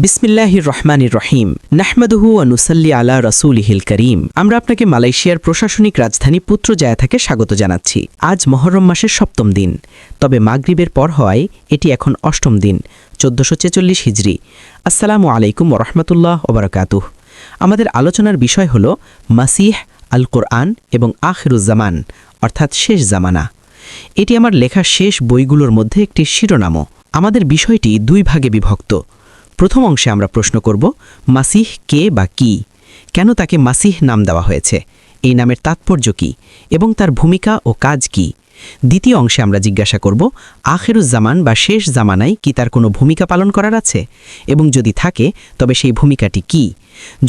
বিসমিল্লাহির রহমানির রহিম নাহমাদুহু ওয়া নুসাল্লি আলা রাসূলিহিল করিম। আমরা আপনাকে মালয়েশিয়ার প্রশাসনিক রাজধানী পুত্রজায়া থেকে স্বাগত জানাচ্ছি। আজ মহরম মাসের ৭ম দিন, তবে মাগরিবের পর হওয়ায় এটি এখন ৮ম দিন, ১৪৪৬ হিজরি। আসসালামু আলাইকুম ওয়া রাহমাতুল্লাহ ওয়া বারাকাতুহু। আমাদের আলোচনার বিষয় হল মাসিহ, আল কোরআন এবং আখিরুজ্জামান, অর্থাৎ শেষ জামানা। এটি আমার লেখা শেষ বইগুলোর মধ্যে একটি শিরোনামও। আমাদের বিষয়টি দুই ভাগে বিভক্ত। প্রথম অংশে আমরা প্রশ্ন করব মাসিহ কে বা কি, কেন তাকে মাসিহ নাম দেওয়া হয়েছে, এই নামের তাৎপর্য কী এবং তার ভূমিকা ও কাজ কি। দ্বিতীয় অংশে আমরা জিজ্ঞাসা করব আখিরুজ্জামান বা শেষ জামানায় কি তার কোনো ভূমিকা পালন করার আছে, এবং যদি থাকে তবে সেই ভূমিকাটি কি।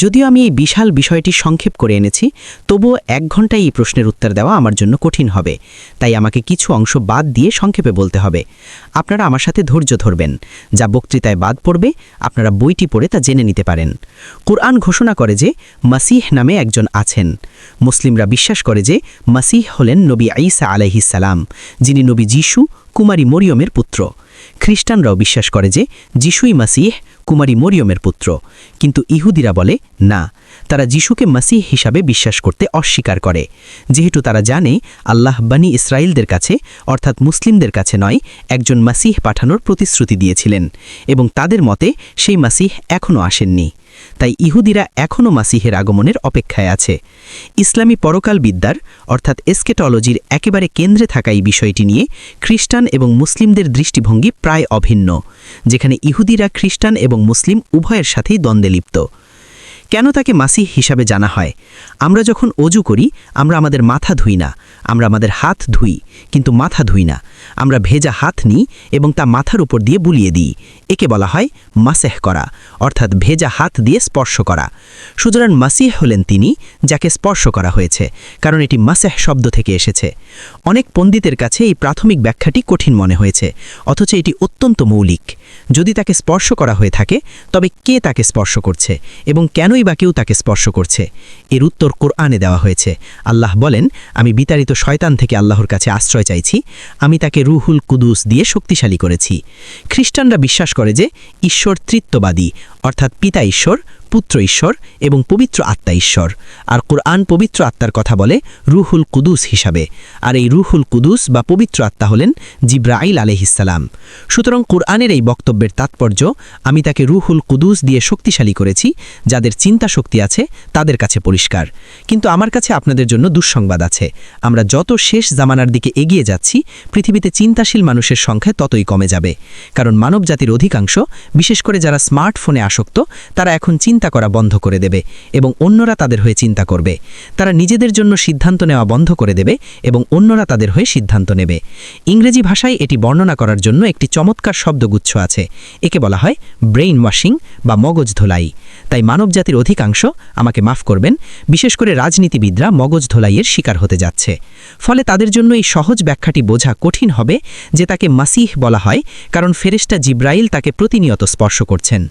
যদিও আমি এই বিশাল বিষয়টি সংক্ষেপ করে এনেছি, তবুও ১ ঘন্টায় এই প্রশ্নের উত্তর দেওয়া আমার জন্য কঠিন হবে, তাই আমাকে কিছু অংশ বাদ দিয়ে সংক্ষেপে বলতে হবে। আপনারা আমার সাথে ধৈর্য ধরবেন। যা বক্তৃতায় বাদ পড়বে আপনারা বইটি পড়ে তা জেনে নিতে পারেন। কুরআন ঘোষণা করে যে মাসিহ নামে একজন আছেন। মুসলিমরা বিশ্বাস করে যে মাসিহ হলেন নবী ঈসা আলাইহিস সালাম, যিনি নবী যিশু কুমারী মরিয়মের পুত্র। খ্রিস্টানরাও বিশ্বাস করে যে যিশুই মাসিহ কুমারী মরিয়মের পুত্র, কিন্তু ইহুদিরা বলে না, তারা যিশুকে মাসিহ হিসাবে বিশ্বাস করতে অস্বীকার করে, যেহেতু তারা জানে আল্লাহ বনী ইসরায়েলদের কাছে অর্থাৎ মুসলিমদের কাছে নয়, একজন মাসিহ পাঠানোর প্রতিশ্রুতি দিয়েছিলেন এবং তাদের মতে সেই মাসিহ এখনও আসেননি। তাই ইহুদিরা এখনও মাসিহের আগমনের অপেক্ষায় আছে। ইসলামী পরকাল বিদ্যার অর্থাৎ এসকেটলজির একেবারে কেন্দ্রে থাকা এই বিষয়টি নিয়ে খ্রিস্টান এবং মুসলিমদের দৃষ্টিভঙ্গি প্রায় অভিন্ন, যেখানে ইহুদিরা খ্রিস্টান এবং মুসলিম উভয়ের সাথেই দ্বন্দ্বে লিপ্ত। কেন তাকে মাসিহ হিসাবে জানা হয়? আমরা যখন অজু করি আমরা আমাদের মাথা ধুই না, আমরা আমাদের হাত ধুই, কিন্তু মাথা ধুই না। আমরা ভেজা হাত নিই এবং তা মাথার উপর দিয়ে বুলিয়ে দিই। একে বলা হয় মাসেহ করা, অর্থাৎ ভেজা হাত দিয়ে স্পর্শ করা। সুতরাং মাসিহ হলেন তিনি যাকে স্পর্শ করা হয়েছে, কারণ এটি মাসেহ শব্দ থেকে এসেছে। অনেক পণ্ডিতের কাছে এই প্রাথমিক ব্যাখ্যাটি কঠিন মনে হয়েছে, অথচ এটি অত্যন্ত মৌলিক। যদি তাকে স্পর্শ করা হয়ে থাকে তবে কে তাকে স্পর্শ করছে এবং কেনই বা কেউ তাকে স্পর্শ করছে? এর উত্তর কোরআনে দেওয়া হয়েছে। আল্লাহ বলেন, আমি বিতাড়িত শয়তান থেকে আল্লাহর কাছে আশ্রয় চাইছি, আমি তাকে রুহুল কুদুস দিয়ে শক্তিশালী করেছি। খ্রিস্টানরা বিশ্বাস করে যে ঈশ্বর ত্রিত্ববাদী, অর্থাৎ পিতা ঈশ্বর, পুত্র ঈশ্বর এবং পবিত্র আত্মা ঈশ্বর। আর কোরআন পবিত্র আত্মার কথা বলে রুহুল কুদুস হিসাবে, আর এই রুহুল কুদুস বা পবিত্র আত্মা হলেন জিব্রাইল আলাইহিসসালাম। সুতরাং কোরআনের এই বক্তব্যের তাৎপর্য, আমি তাকে রুহুল কুদুস দিয়ে শক্তিশালী করেছি, যাদের চিন্তা শক্তি আছে তাদের কাছে পরিষ্কার। কিন্তু আমার কাছে আপনাদের জন্য দুঃসংবাদ আছে। আমরা যত শেষ জামানার দিকে এগিয়ে যাচ্ছি, পৃথিবীতে চিন্তাশীল মানুষের সংখ্যা ততই কমে যাবে, কারণ মানবজাতির অধিকাংশ, বিশেষ করে যারা স্মার্টফোনে আসক্ত, তারা এখন চিন্তা করা বন্ধ করে দেবে এবং অন্যরা তাদের হয়ে চিন্তা করবে। তারা নিজেদের জন্য সিদ্ধান্ত নেওয়া বন্ধ করে দেবে এবং অন্যরা তাদের হয়ে সিদ্ধান্ত নেবে। ইংরেজি ভাষায় এটি বর্ণনা করার জন্য একটি চমৎকার শব্দগুচ্ছ আছে। একে বলা হয় ব্রেইন ওয়াশিং বা মগজ ধোলাই। তাই মানবজাতির অধিকাংশ, আমাকে মাফ করবেন, বিশেষ করে রাজনীতিবিদরা মগজ ধোলাইয়ের শিকার হতে যাচ্ছে। ফলে তাদের জন্য এই সহজ ব্যাখ্যাটি বোঝা কঠিন হবে যে তাকে মাসিহ বলা হয় কারণ ফেরেশতা জিব্রাইল তাকে প্রতিনিয়ত স্পর্শ করছেন।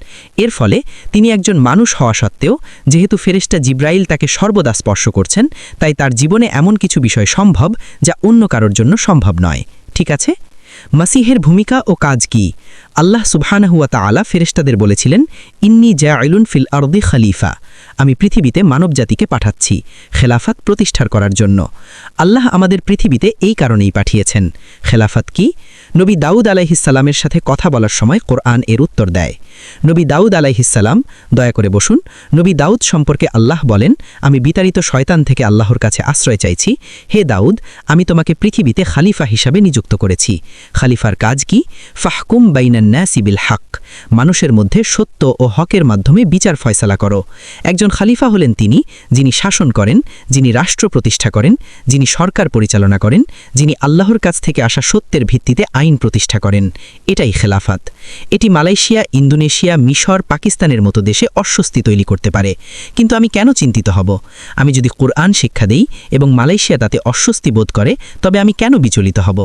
এর ফলে তিনি একজন মানুষ হওয়া সত্ত্বেও, যেহেতু ফেরেশতা জিব্রাইল তাকে সর্বদা স্পর্শ করছেন, তাই তার জীবনে এমন কিছু বিষয় সম্ভব যা অন্য কারোর জন্য সম্ভব নয়। ঠিক আছে, মাসিহের ভূমিকা ও কাজ কি? আল্লাহ সুবহানাহু ওয়া তাআলা ফেরেশতাদের বলেছিলেন, ইন্নী জাইলুন ফিল আরদি খলিফা, আমি পৃথিবীতে মানবজাতিকে পাঠাচ্ছি খেলাফত প্রতিষ্ঠার করার জন্য। আল্লাহ আমাদের পৃথিবীতে এই কারণেই পাঠিয়েছেন। খেলাফত কি? নবী দাউদ আলাইহিসসালামের সাথে কথা বলার সময় কোরআন এর উত্তর দেয়। নবী দাউদ আলাইহিসসালাম, দয়া করে বসুন। নবী দাউদ সম্পর্কে আল্লাহ বলেন, আমি বিতাড়িত শয়তান থেকে আল্লাহর কাছে আশ্রয় চাইছি। হে দাউদ, আমি তোমাকে পৃথিবীতে খালিফা হিসাবে নিযুক্ত করেছি। খালিফার কাজ কি? ফাহকুম বাইনান নাসি বিল হক, মানুষের মধ্যে সত্য ও হকের মাধ্যমে বিচার ফয়সালা করো। একজন খালিফা হলেন তিনি যিনি শাসন করেন, যিনি রাষ্ট্র প্রতিষ্ঠা করেন, যিনি সরকার পরিচালনা করেন, যিনি আল্লাহর কাছ থেকে আসা সত্যের ভিত্তিতে আইন প্রতিষ্ঠা করেন। এটাই খেলাফত। এটি মালয়েশিয়া, ইন্দোনেশিয়া, মিশর, পাকিস্তানের মতো দেশে অস্বস্তি তৈরি করতে পারে, কিন্তু আমি কেন চিন্তিত হব? আমি যদি কোরআন শিক্ষা দেই এবং মালয়েশিয়া তাতে অস্বস্তি বোধ করে, তবে আমি কেন বিচলিত হব?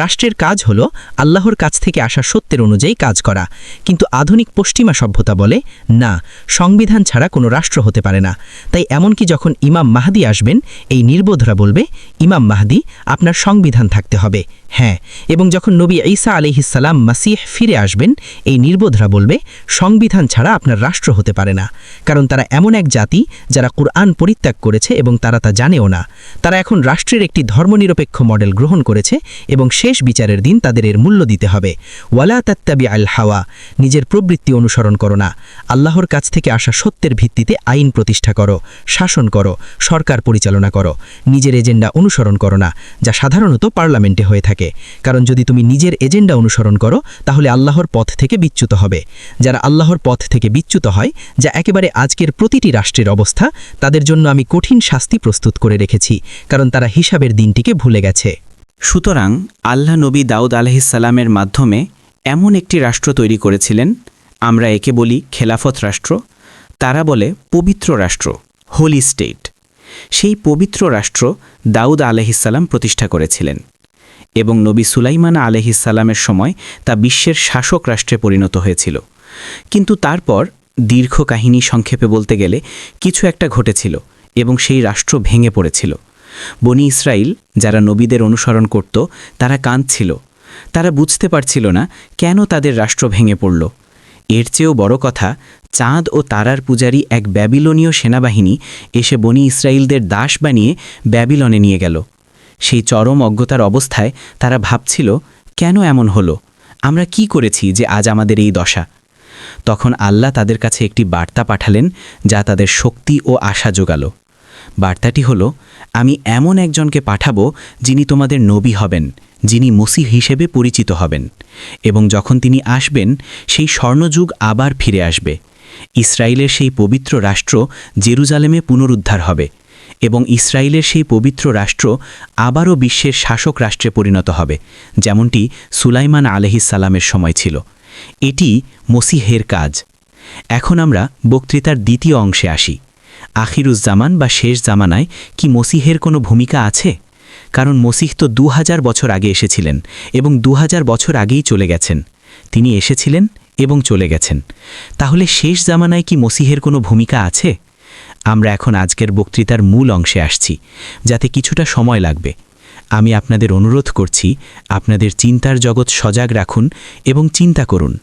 রাষ্ট্রের কাজ হলো আল্লাহর কাছ থেকে আসা সত্যের অনুযায়ী অনুযায়ী কাজ করা। কিন্তু আধুনিক পশ্চিমা সভ্যতা বলে না, সংবিধান ছাড়া কোনো রাষ্ট্র হতে পারে না। তাই এমনকি যখন ইমাম মাহদি আসবেন, এই নির্বোধরা বলবে, ইমাম মাহদি, আপনার সংবিধান থাকতে হবে। হ্যাঁ, এবং যখন নবী ঈসা আলাইহিসসালাম মাসিহ ফিরে আসবেন, এই নির্বোধরা বলবে, সংবিধান ছাড়া আপনার রাষ্ট্র হতে পারে না। কারণ তারা এমন এক জাতি যারা কুরআন পরিত্যাগ করেছে এবং তারা তা জানেও না। তারা এখন রাষ্ট্রের একটি ধর্মনিরপেক্ষ মডেল গ্রহণ করেছে এবং শেষ বিচারের দিন তাদের এর মূল্য দিতে হবে। ওয়ালা তাত্তাবি আল হাওয়া, নিজের প্রবৃত্তি অনুসরণ করো না। আল্লাহর কাছ থেকে আসা সত্যের ভিত্তিতে আইন প্রতিষ্ঠা করো, শাসন করো, সরকার পরিচালনা করো। নিজের এজেন্ডা অনুসরণ করো না, যা সাধারণত পার্লামেন্টে হয়ে থাকে। কারণ যদি তুমি নিজের এজেন্ডা অনুসরণ করো, তাহলে আল্লাহর পথ থেকে বিচ্যুত হবে। যারা আল্লাহর পথ থেকে বিচ্যুত হয়, যা একেবারে আজকের প্রতিটি রাষ্ট্রের অবস্থা, তাদের জন্য আমি কঠিন শাস্তি প্রস্তুত করে রেখেছি, কারণ তারা হিসাবের দিনটিকে ভুলে গেছে। সুতরাং আল্লাহ নবী দাউদ আলাইহিসসালামের মাধ্যমে এমন একটি রাষ্ট্র তৈরি করেছিলেন, আমরা একে বলি খেলাফত রাষ্ট্র, তারা বলে পবিত্র রাষ্ট্র, হোলি স্টেট। সেই পবিত্র রাষ্ট্র দাউদ আলাইহিসসালাম প্রতিষ্ঠা করেছিলেন এবং নবী সুলাইমান আলাইহিসসালামের সময় তা বিশ্বের শাসক রাষ্ট্রে পরিণত হয়েছিল। কিন্তু তারপর দীর্ঘ কাহিনী সংক্ষেপে বলতে গেলে কিছু একটা ঘটেছিল এবং সেই রাষ্ট্র ভেঙে পড়েছিল। বনি ইসরাইল যারা নবীদের অনুসরণ করত, তারা কাঁদছিল। তারা বুঝতে পারছিল না কেন তাদের রাষ্ট্র ভেঙে পড়ল। এর চেয়েও বড় কথা, চাঁদ ও তারার পূজারী এক ব্যাবিলনীয় সেনাবাহিনী এসে বনি ইসরাইলদের দাস বানিয়ে ব্যাবিলনে নিয়ে গেল। সেই চরম অজ্ঞতার অবস্থায় তারা ভাবছিল, কেন এমন হলো? আমরা কি করেছি যে আজ আমাদের এই দশা? তখন আল্লাহ তাদের কাছে একটি বার্তা পাঠালেন, যা তাদের শক্তি ও আশা জোগাল। বার্তাটি হলো, আমি এমন একজনকে পাঠাবো যিনি তোমাদের নবী হবেন, যিনি মসিহ হিসেবে পরিচিত হবেন, এবং যখন তিনি আসবেন সেই স্বর্ণযুগ আবার ফিরে আসবে। ইসরায়েলের সেই পবিত্র রাষ্ট্র জেরুজালেমে পুনরুদ্ধার হবে এবং ইসরায়েলের সেই পবিত্র রাষ্ট্র আবারও বিশ্বের শাসক রাষ্ট্রে পরিণত হবে, যেমনটি সুলাইমান আলাইহিসসালামের সময় ছিল। এটি মসিহের কাজ। এখন আমরা বক্তৃতার দ্বিতীয় অংশে আসি। আখিরুজ্জামান বা শেষ জামানায় কি মসিহের কোনো ভূমিকা আছে? কারণ মসিহ তো 2000 বছর আগে এসেছিলেন এবং 2000 বছর আগেই চলে গেছেন। তিনি এসেছিলেন এবং চলে গেছেন। তাহলে শেষ জামানায় কি মসিহের কোনো ভূমিকা আছে? আমরা এখন আজকের বক্তৃতার মূল অংশে আসছি, যাতে কিছুটা সময় লাগবে। আমি আপনাদের অনুরোধ করছি, আপনাদের চিন্তার জগৎ সজাগ রাখুন এবং চিন্তা করুন।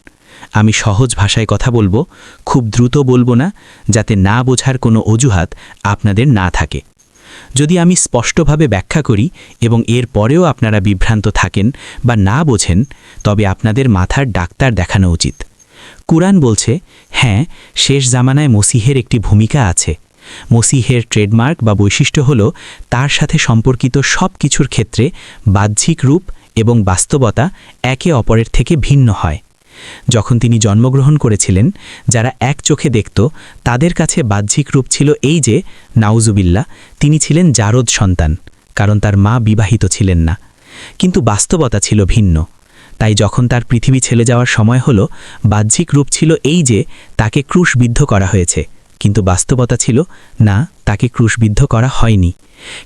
আমি সহজ ভাষায় কথা বলবো, খুব দ্রুত বলবো না, যাতে না বোঝার কোনো অজুহাত আপনাদের না থাকে। যদি আমি স্পষ্টভাবে ব্যাখ্যা করি এবং এর পরেও আপনারা বিভ্রান্ত থাকেন বা না বোঝেন, তবে আপনাদের মাথার ডাক্তার দেখানো উচিত। কুরআন বলছে, হ্যাঁ, শেষ জামানায় মসিহের একটি ভূমিকা আছে। মসিহের ট্রেডমার্ক বা বৈশিষ্ট্য হল তার সাথে সম্পর্কিত সব কিছুর ক্ষেত্রে বাহ্যিক রূপ এবং বাস্তবতা একে অপরের থেকে ভিন্ন হয়। যখন তিনি জন্মগ্রহণ করেছিলেন, যারা এক চোখে দেখত তাদের কাছে বাহ্যিক রূপ ছিল এই যে, নাউজুবিল্লাহ, তিনি ছিলেন জারদ সন্তান, কারণ তার মা বিবাহিত ছিলেন না। কিন্তু বাস্তবতা ছিল ভিন্ন। তাই যখন তার পৃথিবী ছেড়ে যাওয়ার সময় হলো, বাহ্যিক রূপ ছিল এই যে তাকে ক্রুশবিদ্ধ করা হয়েছে, কিন্তু বাস্তবতা ছিল না, তাকে ক্রুশবিদ্ধ করা হয়নি।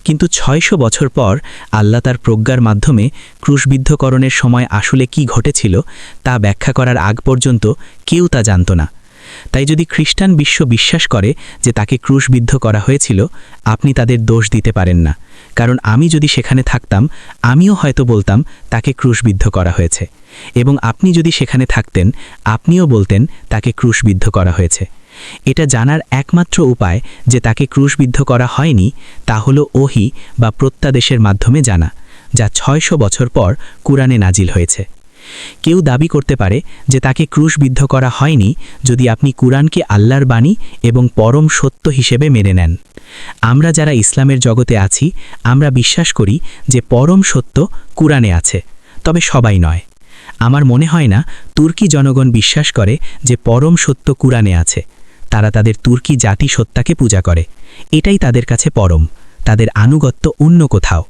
কিন্তু 600 বছর পর আল্লাহ তার প্রজ্ঞার মাধ্যমে ক্রুশবিদ্ধকরণের সময় আসলে কি ঘটেছিল তা ব্যাখ্যা করার আগ পর্যন্ত কেউ তা জানত না। তাই যদি খ্রিস্টান বিশ্ব বিশ্বাস করে যে তাকে ক্রুশবিদ্ধ করা হয়েছিল, আপনি তাদের দোষ দিতে পারেন না, কারণ আমি যদি সেখানে থাকতাম, আমিও হয়তো বলতাম তাকে ক্রুশবিদ্ধ করা হয়েছে, এবং আপনি যদি সেখানে থাকতেন, আপনিও বলতেন তাকে ক্রুশবিদ্ধ করা হয়েছে। এটা জানার একমাত্র উপায় যে তাকে ক্রুশবিদ্ধ করা হয়নি, তা হলো ওহী বা প্রত্যাদেশের মাধ্যমে জানা, যা 600 বছর পর কুরআনে নাজিল হয়েছে। কেউ দাবি করতে পারে যে তাকে ক্রুশবিদ্ধ করা হয়নি যদি আপনি কুরআনকে আল্লাহর বাণী এবং পরম সত্য হিসেবে মেনে নেন। আমরা যারা ইসলামের জগতে আছি, আমরা বিশ্বাস করি যে পরম সত্য কুরআনে আছে, তবে সবাই নয়। আমার মনে হয় না তুর্কি জনগণ বিশ্বাস করে যে পরম সত্য কুরআনে আছে। তারা তাদের তুর্কি জাতি সত্তাকে পূজা করে, এটাই তাদের কাছে পরম, তাদের আনুগত্য অন্য কোথাও।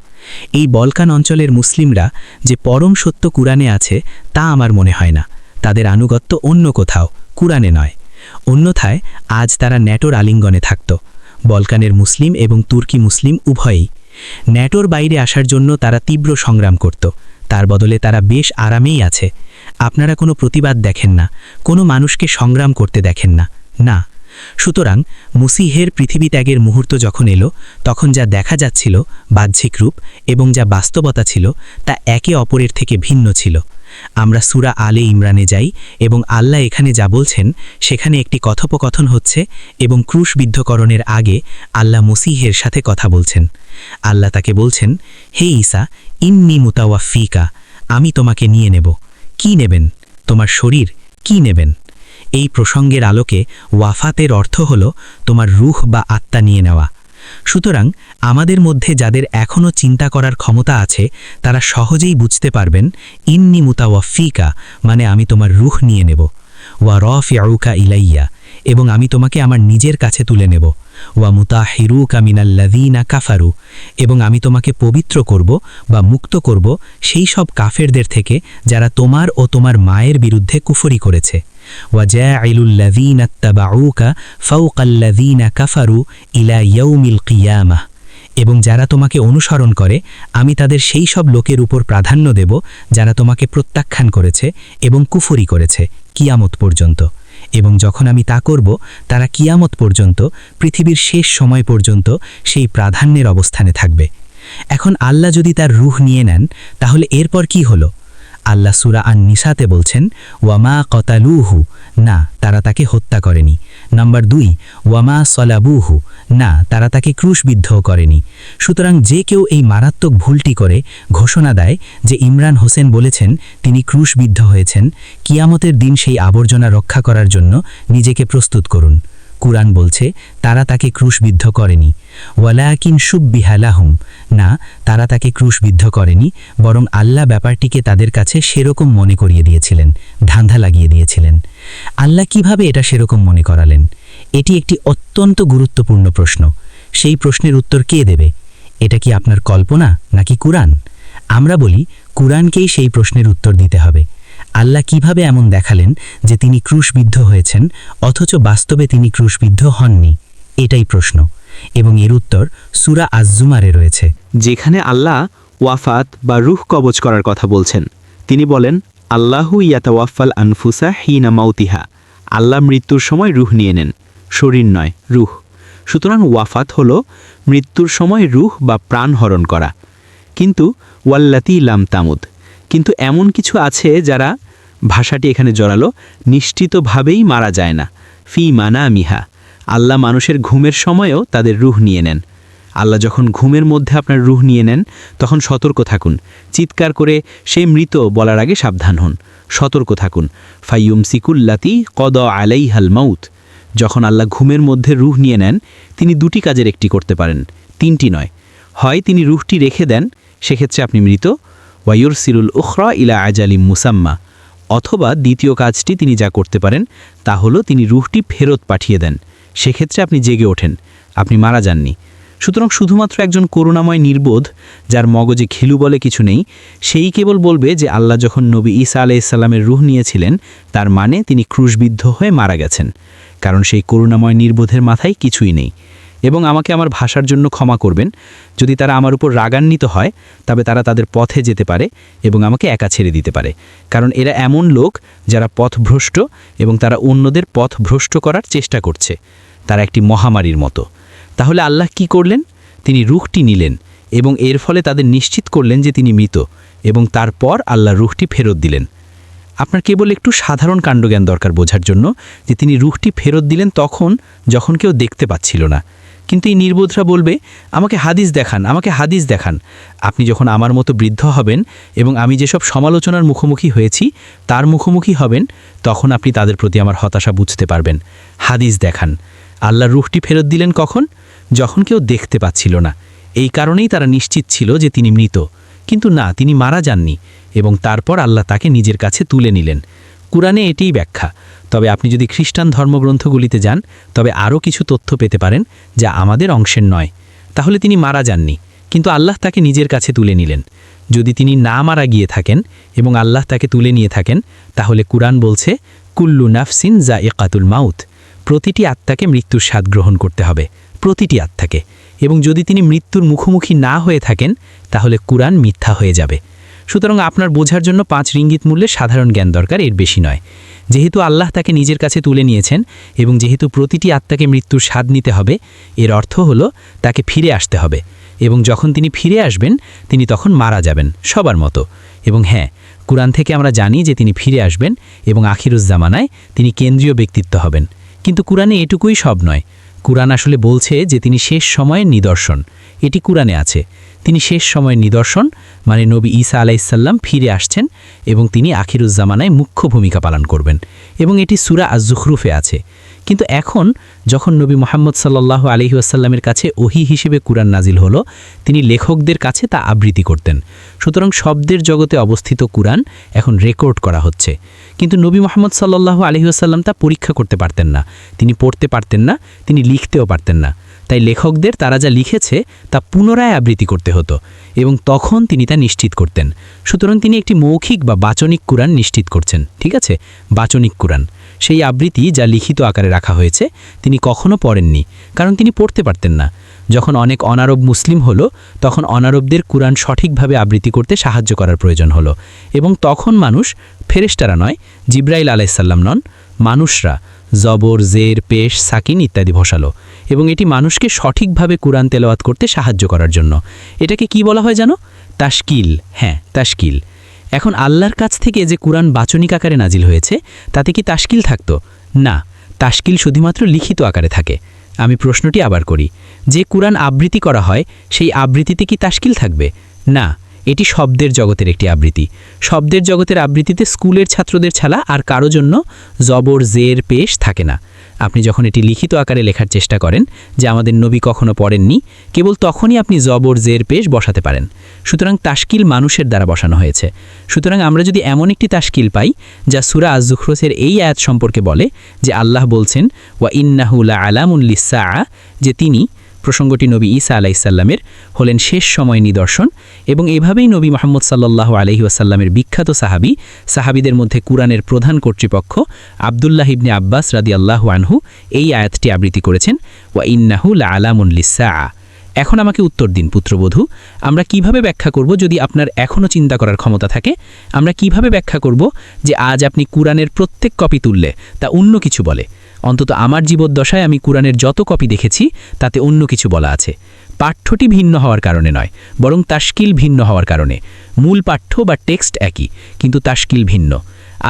এই বলকান অঞ্চলের মুসলিমরা যে পরম সত্য কুরআনে আছে তা আমার মনে হয় না, তাদের আনুগত্য অন্য কোথাও, কুরআনে নয়। অন্যথায় আজ তারা ন্যাটোর আলিঙ্গনে থাকত। বলকানের মুসলিম এবং তুর্কি মুসলিম উভয়ই ন্যাটোর বাইরে আসার জন্য তারা তীব্র সংগ্রাম করত, তার বদলে তারা বেশ আরামেই আছে। আপনারা কোনো প্রতিবাদ দেখেন না, কোনো মানুষকে সংগ্রাম করতে দেখেন না। না, সুতরাং মুসিহের পৃথিবী ত্যাগের মুহূর্ত যখন এলো, তখন যা দেখা যাচ্ছিল বাহ্যিক রূপ এবং যা বাস্তবতা ছিল তা একে অপরের থেকে ভিন্ন ছিল। আমরা সূরা আলে ইমরানে যাই এবং আল্লাহ এখানে যা বলছেন সেখানে একটি কথোপকথন হচ্ছে এবং ক্রুশবিদ্ধকরণের আগে আল্লাহ মসিহের সাথে কথা বলছেন। আল্লাহ তাকে বলছেন, হে ঈসা, ইন্নী মুতাওয়াফিকা, আমি তোমাকে নিয়ে নেব। কি নেবেন? তোমার শরীর। কি নেবেন? এই প্রসঙ্গের আলোকে ওয়াফাতের অর্থ হল তোমার রূহ বা আত্মা নিয়ে নেওয়া। সুতরাং আমাদের মধ্যে যাদের এখনও চিন্তা করার ক্ষমতা আছে তারা সহজেই বুঝতে পারবেন ইন্নী মুতাওয়াফিকা মানে আমি তোমার রূহ নিয়ে নেব। ওয়া রাফিউকা ইলাইয়া, এবং আমি তোমাকে আমার নিজের কাছে তুলে নেব। ওয়া মুতাহিরুকা মিনাল্লাযীনা কাফারু, এবং আমি তোমাকে পবিত্র করব বা মুক্ত করব সেই সব কাফেরদের থেকে যারা তোমার ও তোমার মায়ের বিরুদ্ধে কুফরি করেছে। ওয়া জাইলুল্লাযীনা ইত্তাবাউকা ফাওকাল্লাযীনা কাফারু ইলা ইয়াউমিল কিয়ামাহ, এবং যারা তোমাকে অনুসরণ করে আমি তাদের সেই সব লোকের উপর প্রাধান্য দেব যারা তোমাকে প্রত্যাখ্যান করেছে এবং কুফরি করেছে কিয়ামত পর্যন্ত। এবং যখন আমি তা করব তারা কিয়ামত পর্যন্ত, পৃথিবীর শেষ সময় পর্যন্ত সেই প্রাধান্যের অবস্থানে থাকবে। এখন আল্লাহ যদি তার রূহ নিয়ে নেন তাহলে এরপর কি হলো? আল্লাহ সূরা আন-নিসাতে বলছেন, ওয়ামা কতালুহু, না তারা তাকে হত্যা করেনি। নাম্বার 2, ওয়ামা সলাবুহু, না তারা তাকে ক্রুশবিদ্ধও করেনি। সুতরাং যে কেউ এই মারাত্মক ভুলটি করে ঘোষণা দেয় যে ইমরান হোসেন বলেছেন তিনি ক্রুশবিদ্ধ হয়েছেন, কিয়ামতের দিন সেই আবর্জনা রক্ষা করার জন্য নিজেকে প্রস্তুত করুন। কুরআন বলছে তারা তাকে ক্রুশবিদ্ধ করেনি। ওয়ালাকিন শুব্বিহা লাহুম, না তারা তাকে ক্রুশবিদ্ধ করেনি, বরং আল্লাহ ব্যাপারটিকে তাদের কাছে সেরকম মনে করিয়ে দিয়েছিলেন, ধাঁধা লাগিয়ে দিয়েছিলেন। আল্লাহ কিভাবে এটা সেরকম মনে করালেন? এটি একটি অত্যন্ত গুরুত্বপূর্ণ প্রশ্ন। সেই প্রশ্নের উত্তর কে দেবে? এটা কি আপনার কল্পনা নাকি কুরআন? আমরা বলি কুরআনকেই সেই প্রশ্নের উত্তর দিতে হবে। আল্লাহ কিভাবে এমন দেখালেন যে তিনি ক্রুশবিদ্ধ হয়েছেন অথচ বাস্তবে তিনি ক্রুশবিদ্ধ হননি? এটাই প্রশ্ন, এবং এর উত্তর সূরা আজ-জুমারে রয়েছে। যেখানে আল্লাহ ওয়াফাত বা রূহ কবজ করার কথা বলছেন, তিনি বলেন, আল্লাহু ইয়াতাওয়াফাল আনফুসা হিনা মাউতিহা, আল্লাহ মৃত্যুর সময় রূহ নিয়ে নেন, শরীর নয়, রূহ। সুতরাং ওয়াফাত হলো মৃত্যুর সময় রূহ বা প্রাণ হরণ করা। কিন্তু ওয়াল্লাতি লাম তামুদ, কিন্তু এমন কিছু আছে যারা, ভাষাটি এখানে জড়ালো, নিশ্চিতভাবেই মারা যায় না। ফি মানা মিহা, আল্লাহ মানুষের ঘুমের সময়েও তাদের রূহ নিয়ে নেন। আল্লাহ যখন ঘুমের মধ্যে আপনার রূহ নিয়ে নেন তখন সতর্ক থাকুন, চিৎকার করে সেই মৃত বলার আগে সাবধান হন, সতর্ক থাকুন। ফাইয়ুমসিকুল্লাতি কদ আলাইহাল মাউত, যখন আল্লাহ ঘুমের মধ্যে রূহ নিয়ে নেন তিনি দুটি কাজের একটি করতে পারেন, তিনটি নয়। হয় তিনি রূহটি রেখে দেন, সেক্ষেত্রে আপনি মৃত, ওয়ায়ুরসিলুল উখরা ইলা আজালিম মুসাম্মা, অথবা দ্বিতীয় কাজটি তিনি যা করতে পারেন তা হলো তিনি রূহটি ফেরত পাঠিয়ে দেন, সেক্ষেত্রে আপনি জেগে ওঠেন, আপনি মারা যাননি। সুতরাং শুধুমাত্র একজন করুণাময় নির্বোধ যার মগজে খিলু বলে কিছু নেই, সেই কেবল বলবে যে আল্লাহ যখন নবী ঈসা আলাইহিসসালামের রূহ নিয়েছিলেন তার মানে তিনি ক্রুশবিদ্ধ হয়ে মারা গেছেন, কারণ সেই করুণাময় নির্বোধের মাথায় কিছুই নেই। এবং আমাকে আমার ভাষার জন্য ক্ষমা করবেন, যদি তারা আমার উপর রাগান্বিত হয় তবে তারা তাদের পথে যেতে পারে এবং আমাকে একা ছেড়ে দিতে পারে, কারণ এরা এমন লোক যারা পথভ্রষ্ট এবং তারা অন্যদের পথ ভ্রষ্ট করার চেষ্টা করছে, তারা একটি মহামারীর মতো। তাহলে আল্লাহ কি করলেন? তিনি রূহটি নিলেন এবং এর ফলে তাদের নিশ্চিত করলেন যে তিনি মৃত, এবং তারপর আল্লাহ রূহটি ফেরত দিলেন। আপনার কেবল একটু সাধারণ কাণ্ডজ্ঞান দরকার বোঝার জন্য যে তিনি রূহটি ফেরত দিলেন তখন যখন কেউ দেখতে পাচ্ছিল না। কিন্তু এই নির্বোধরা বলবে, আমাকে হাদিস দেখান, আমাকে হাদিস দেখান। আপনি যখন আমার মতো বৃদ্ধ হবেন এবং আমি যেসব সমালোচনার মুখোমুখি হয়েছি তার মুখোমুখি হবেন, তখন আপনি তাদের প্রতি আমার হতাশা বুঝতে পারবেন। হাদিস দেখান। আল্লাহ রূহটি ফেরত দিলেন কখন? যখন কেউ দেখতে পাচ্ছিল না। এই কারণেই তারা নিশ্চিত ছিল যে তিনি মৃত, কিন্তু না, তিনি মারা যাননি, এবং তারপর আল্লাহ তাকে নিজের কাছে তুলে নিলেন। কুরআনে এটিই ব্যাখ্যা। তবে আপনি যদি খ্রিস্টান ধর্মগ্রন্থগুলিতে যান তবে আরও কিছু তথ্য পেতে পারেন যা আমাদের অংশের নয়। তাহলে তিনি মারা যাননি, কিন্তু আল্লাহ তাকে নিজের কাছে তুলে নিলেন। যদি তিনি না মারা গিয়ে থাকেন এবং আল্লাহ তাকে তুলে নিয়ে থাকেন, তাহলে কুরআন বলছে কুল্লু নাফসিন যায়িকাতুল মাউত, প্রতিটি আত্মাকে মৃত্যুর স্বাদ গ্রহণ করতে হবে, প্রতিটি আত্মাকে। এবং যদি তিনি মৃত্যুর মুখোমুখি না হয়ে থাকেন তাহলে কুরআন মিথ্যা হয়ে যাবে। সুতরাং আপনার বোঝার জন্য 5 রিঙ্গিত মূল্যের সাধারণ জ্ঞান দরকার, এর বেশি নয়। যেহেতু আল্লাহ তাকে নিজের কাছে তুলে নিয়েছেন এবং যেহেতু প্রতিটি আত্মাকে মৃত্যুর স্বাদ নিতে হবে, এর অর্থ হলো তাকে ফিরে আসতে হবে, এবং যখন তিনি ফিরে আসবেন তিনি তখন মারা যাবেন সবার মতো। এবং হ্যাঁ, কুরআন থেকে আমরা জানি যে তিনি ফিরে আসবেন এবং আখিরুজ্জামানায় তিনি কেন্দ্রীয় ব্যক্তিত্ব হবেন। কিন্তু কুরআনে এটুকুই সব নয়। কুরআন আসলে বলছে যে তিনি শেষ সময়ের নিদর্শন। এটি কুরআনে আছে। তিনি শেষ সময়ের নিদর্শন, মানে নবী ঈসা আলাইহিসসালাম ফিরে আসছেন এবং তিনি আখিরুজ্জামানায় মুখ্য ভূমিকা পালন করবেন, এবং এটি সূরা আজ-জুখরুফে আছে। কিন্তু এখন যখন নবী মুহাম্মদ সাল্লাল্লাহু আলাইহি ওয়াসাল্লামের কাছে ওহী হিসেবে কুরআন নাজিল হলো, তিনি লেখকদের কাছে তা আবৃত্তি করতেন। সুতরাং শব্দের জগতে অবস্থিত কুরআন এখন রেকর্ড করা হচ্ছে। কিন্তু নবী মুহাম্মদ সাল্লাল্লাহু আলাইহি ওয়াসাল্লাম তা পরীক্ষা করতে পারতেন না, তিনি পড়তে পারতেন না, তিনি লিখতেও পারতেন না। তাই লেখকদের তারা যা লিখেছে তা পুনরায় আবৃত্তি করতে হতো, এবং তখন তিনি তা নিশ্চিত করতেন। সুতরাং তিনি একটি মৌখিক বা বাচনিক কুরআন নিশ্চিত করছেন, ঠিক আছে? বাচনিক কুরআন, সেই আবৃত্তি যা লিখিত আকারে রাখা হয়েছে, তিনি কখনো পড়েননি, কারণ তিনি পড়তে পারতেন না। যখন অনেক অনারব মুসলিম হলো, তখন অনারবদের কুরআন সঠিকভাবে আবৃত্তি করতে সাহায্য করার প্রয়োজন হলো, এবং তখন মানুষ, ফেরেশতারা নয়, জিব্রাইল আলাইহিসসালাম নন, মানুষরা জবর, জের, পেশ, সাকিন ইত্যাদি বসালো, এবং এটি মানুষকে সঠিকভাবে কুরআন তেলাওয়াত করতে সাহায্য করার জন্য। এটাকে কি বলা হয় জানো? তাশকিল। হ্যাঁ, তাশকিল। এখন আল্লাহর কাছ থেকে যে কুরআন বাচনিক আকারে নাজিল হয়েছে, তাতে কি তাশকিল থাকতো? না, তাশকিল শুধুমাত্র লিখিত আকারে থাকে। আমি প্রশ্নটি আবার করি, যে কুরআন আবৃত্তি করা হয়, সেই আবৃত্তিতে কি তাশকিল থাকবে? না, এটি শব্দের জগতের একটি আবৃত্তি। শব্দের জগতের আবৃত্তিতে স্কুলের ছাত্রদের ছাড়া আর কারো জন্য জবর, জের, পেশ থাকে না। আপনি যখন এটি লিখিত আকারে লেখার চেষ্টা করেন, যে আমাদের নবী কখনো পড়েননি, কেবল তখনই আপনি জবর, জের, পেশ বসাতে পারেন। সুতরাং তাশকিল মানুষের দ্বারা বসানো হয়েছে। সুতরাং আমরা যদি এমন একটি তাশকিল পাই যা সূরা আজ-জুখরুফের এই আয়াত সম্পর্কে বলে, যে আল্লাহ বলছেন ওয়া ইন্নাহু লাআলামুন লিস-সাআ, যে তিনি, প্রসঙ্গটি নবী ঈসা আলাইহিসসালামের, হলেন শেষ সময় নিদর্শন, এবং এভাবেই নবী মুহাম্মদ সাল্লাল্লাহু আলাইহি ওয়াসাল্লামের বিখ্যাত সাহাবীদের মধ্যে কুরআনের প্রধান কর্তৃপক্ষ আব্দুল্লাহ ইবনে আব্বাস রাদিয়াল্লাহু আনহু এই আয়াতটি আবৃত্তি করেছেন, ওয়া ইন্নাহু লাআলামুন লিস-সাআ। এখন আমাকে উত্তর দিন পুত্রবধূ, আমরা কিভাবে ব্যাখ্যা করব, যদি আপনার এখনও চিন্তা করার ক্ষমতা থাকে, আমরা কিভাবে ব্যাখ্যা করব যে আজ আপনি কুরআনের প্রত্যেক কপি তুললে তা অন্য কিছু বলে? অন্তত আমার জীবদ্দশায় আমি কুরআনের যত কপি দেখেছি তাতে অন্য কিছু বলা আছে। পাঠ্যটি ভিন্ন হওয়ার কারণে নয়, বরং তাশকিল ভিন্ন হওয়ার কারণে। মূল পাঠ্য বা টেক্সট একই, কিন্তু তাশকিল ভিন্ন।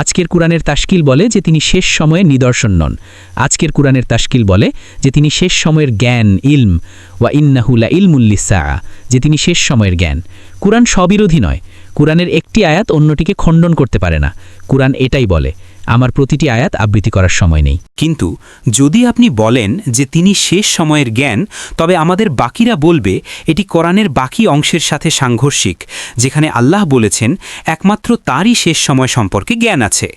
আজকের কুরআনের তাশকিল বলে যে তিনি শেষ সময়ের নিদর্শন নন। আজকের কুরআনের তাশকিল বলে যে তিনি শেষ সময়ের জ্ঞান, ইলম, ওয়া ইন্নাহু লাইলমুল লিস-সাআ, যে তিনি শেষ সময়ের জ্ঞান। কুরআন স্ববিরোধী নয়। কুরআনের একটি আয়াত অন্যটিকে খণ্ডন করতে পারে না। কুরআন এটাই বলে। আমার প্রতিটি আয়াত আবৃত্তি করার সময় নেই। কিন্তু যদি আপনি বলেন যে তিনি শেষ সময়ের জ্ঞান, তবে আমাদের বাকিরা বলবে এটি কোরআনের বাকি অংশের সাথে সাংঘর্ষিক, যেখানে আল্লাহ বলেছেন একমাত্র তারই শেষ সময় সম্পর্কে জ্ঞান আছে।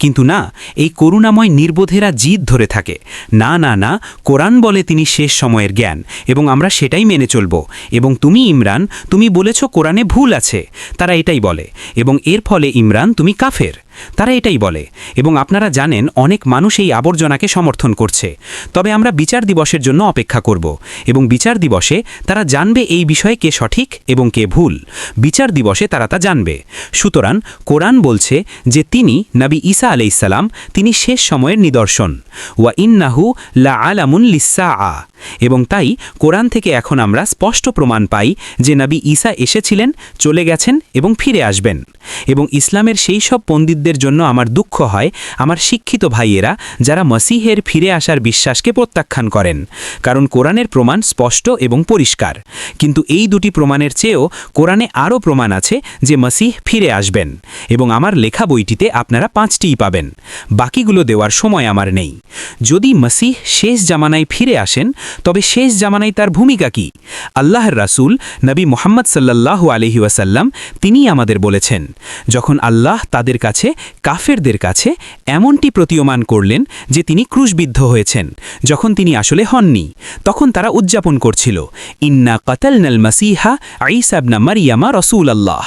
কিন্তু না, এই করুণাময় নির্বোধেরা জিদ ধরে থাকে, না না না, কোরআন বলে তিনি শেষ সময়ের জ্ঞান, এবং আমরা সেটাই মেনে চলব। এবং তুমি ইমরান, তুমি বলেছ কোরআনে ভুল আছে। তারা এটাই বলে, এবং এর ফলে ইমরান তুমি কাফের। তারা এটাই বলে, এবং আপনারা জানেন অনেক মানুষ এই আবর্জনাকে সমর্থন করছে। তবে আমরা বিচার দিবসের জন্য অপেক্ষা করব, এবং বিচার দিবসে তারা জানবে এই বিষয়ে কে সঠিক এবং কে ভুল। বিচার দিবসে তারা তা জানবে। সুতরাং কোরআন বলছে যে তিনি, নবী ঈসা আলাইহিসসালাম, তিনি শেষ সময়ের নিদর্শন। ওয়া ইন্নাহু লাআলামুন লিস-সাআ। এবং তাই কোরআন থেকে এখন আমরা স্পষ্ট প্রমাণ পাই যে নবী ঈসা এসেছিলেন, চলে গেছেন এবং ফিরে আসবেন। এবং ইসলামের সেই সব পণ্ডিতদের জন্য আমার দুঃখ হয়, আমার শিক্ষিত ভাইয়েরা, যারা মসিহের ফিরে আসার বিশ্বাসকে প্রত্যাখ্যান করেন, কারণ কোরআনের প্রমাণ স্পষ্ট এবং পরিষ্কার। কিন্তু এই দুটি প্রমাণের চেয়েও কোরআনে আরও প্রমাণ আছে যে মসিহ ফিরে আসবেন, এবং আমার লেখা বইটিতে আপনারা 5টিই পাবেন। বাকিগুলো দেওয়ার সময় আমার নেই। যদি মসিহ শেষ জামানায় ফিরে আসেন, তবে শেষ জামানায় তার ভূমিকা কি? আল্লাহর রাসূল নবী মুহাম্মদ সাল্লাল্লাহু আলাইহি ওয়াসাল্লাম তিনিই আমাদের বলেছেন, যখন আল্লাহ তাদের কাছে কাফেরদের কাছে এমনটি প্রতীয়মান করলেন যে তিনি ক্রুশবিদ্ধ হয়েছেন, যখন তিনি আসলে হননি। তখন তারা উদযাপন করছিল, ইন্না কাতালনাল মাসিহা ঈসা ইবনে মারইয়ামা রাসূলুল্লাহ।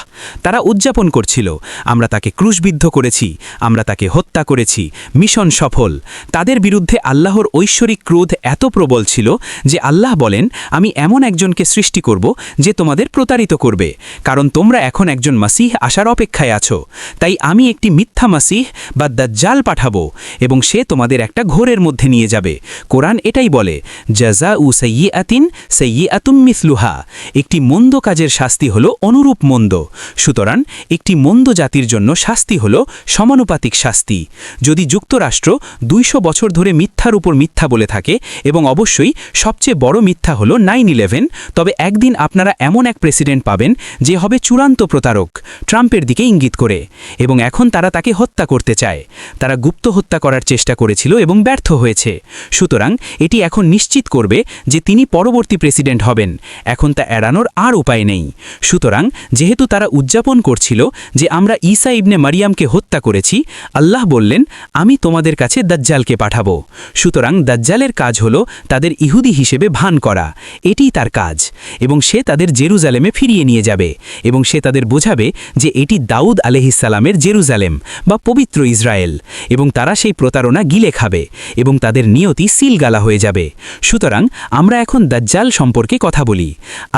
তারা উদযাপন করছিল, আমরা তাকে ক্রুশবিদ্ধ করেছি, আমরা তাকে হত্যা করেছি, মিশন সফল। তাদের বিরুদ্ধে আল্লাহর ঐশ্বরিক ক্রোধ এত প্রবল ছিল যে আল্লাহ বলেন, আমি এমন একজনকে সৃষ্টি করব যে তোমাদের প্রতারিত করবে, কারণ তোমরা এখন একজন মাসিহ আসার অপেক্ষায় আছো। তাই আমি একটি মিথ্যা মাসিহ বা দাজ্জাল পাঠাবো এবং সে তোমাদের একটা ঘোরের মধ্যে নিয়ে যাবে। কোরআন এটাই বলে, জাযাউ সাইয়্যাতিন সাইয়্যাতুম মিসলুহা। একটি মন্দ কাজের শাস্তি হলো অনুরূপ মন্দ। সুতরাং একটি মন্দ জাতির জন্য শাস্তি হলো সমানুপাতিক শাস্তি। যদি যুক্তরাষ্ট্র 200 বছর ধরে মিথ্যার উপর মিথ্যা বলে থাকে, এবং অবশ্যই সবচেয়ে বড় মিথ্যা হলো 9/11, তবে একদিন আপনারা এমন এক প্রেসিডেন্ট পাবেন যে হবে চূড়ান্ত প্রতারক, ট্রাম্পের দিকে ইঙ্গিত করে। এবং এখন তারা তাকে হত্যা করতে চায়। তারা গুপ্ত হত্যা করার চেষ্টা করেছিল এবং ব্যর্থ হয়েছে। সুতরাং এটি এখন নিশ্চিত করবে যে তিনি পরবর্তী প্রেসিডেন্ট হবেন। এখন তা এড়ানোর আর উপায় নেই। সুতরাং যেহেতু তারা উদযাপন করছিল যে আমরা ঈসা ইবনে মারিয়ামকে হত্যা করেছি, আল্লাহ বললেন, আমি তোমাদের কাছে দাজ্জালকে পাঠাবো। সুতরাং দাজ্জালের কাজ হলো তাদের ইহুদি হিসেবে ভান করা, এটিই তার কাজ। এবং সে তাদের জেরুজালেমে ফিরিয়ে নিয়ে যাবে এবং সে তাদের বোঝাবে যে এটি দাউদ আলাইহিসসালামের জেরুজালেম বা পবিত্র ইসরায়েল, এবং তারা সেই প্রতারণা গিলে খাবে এবং তাদের নিয়তি সিলগালা হয়ে যাবে। সুতরাং আমরা এখন দাজ্জাল সম্পর্কে কথা বলি।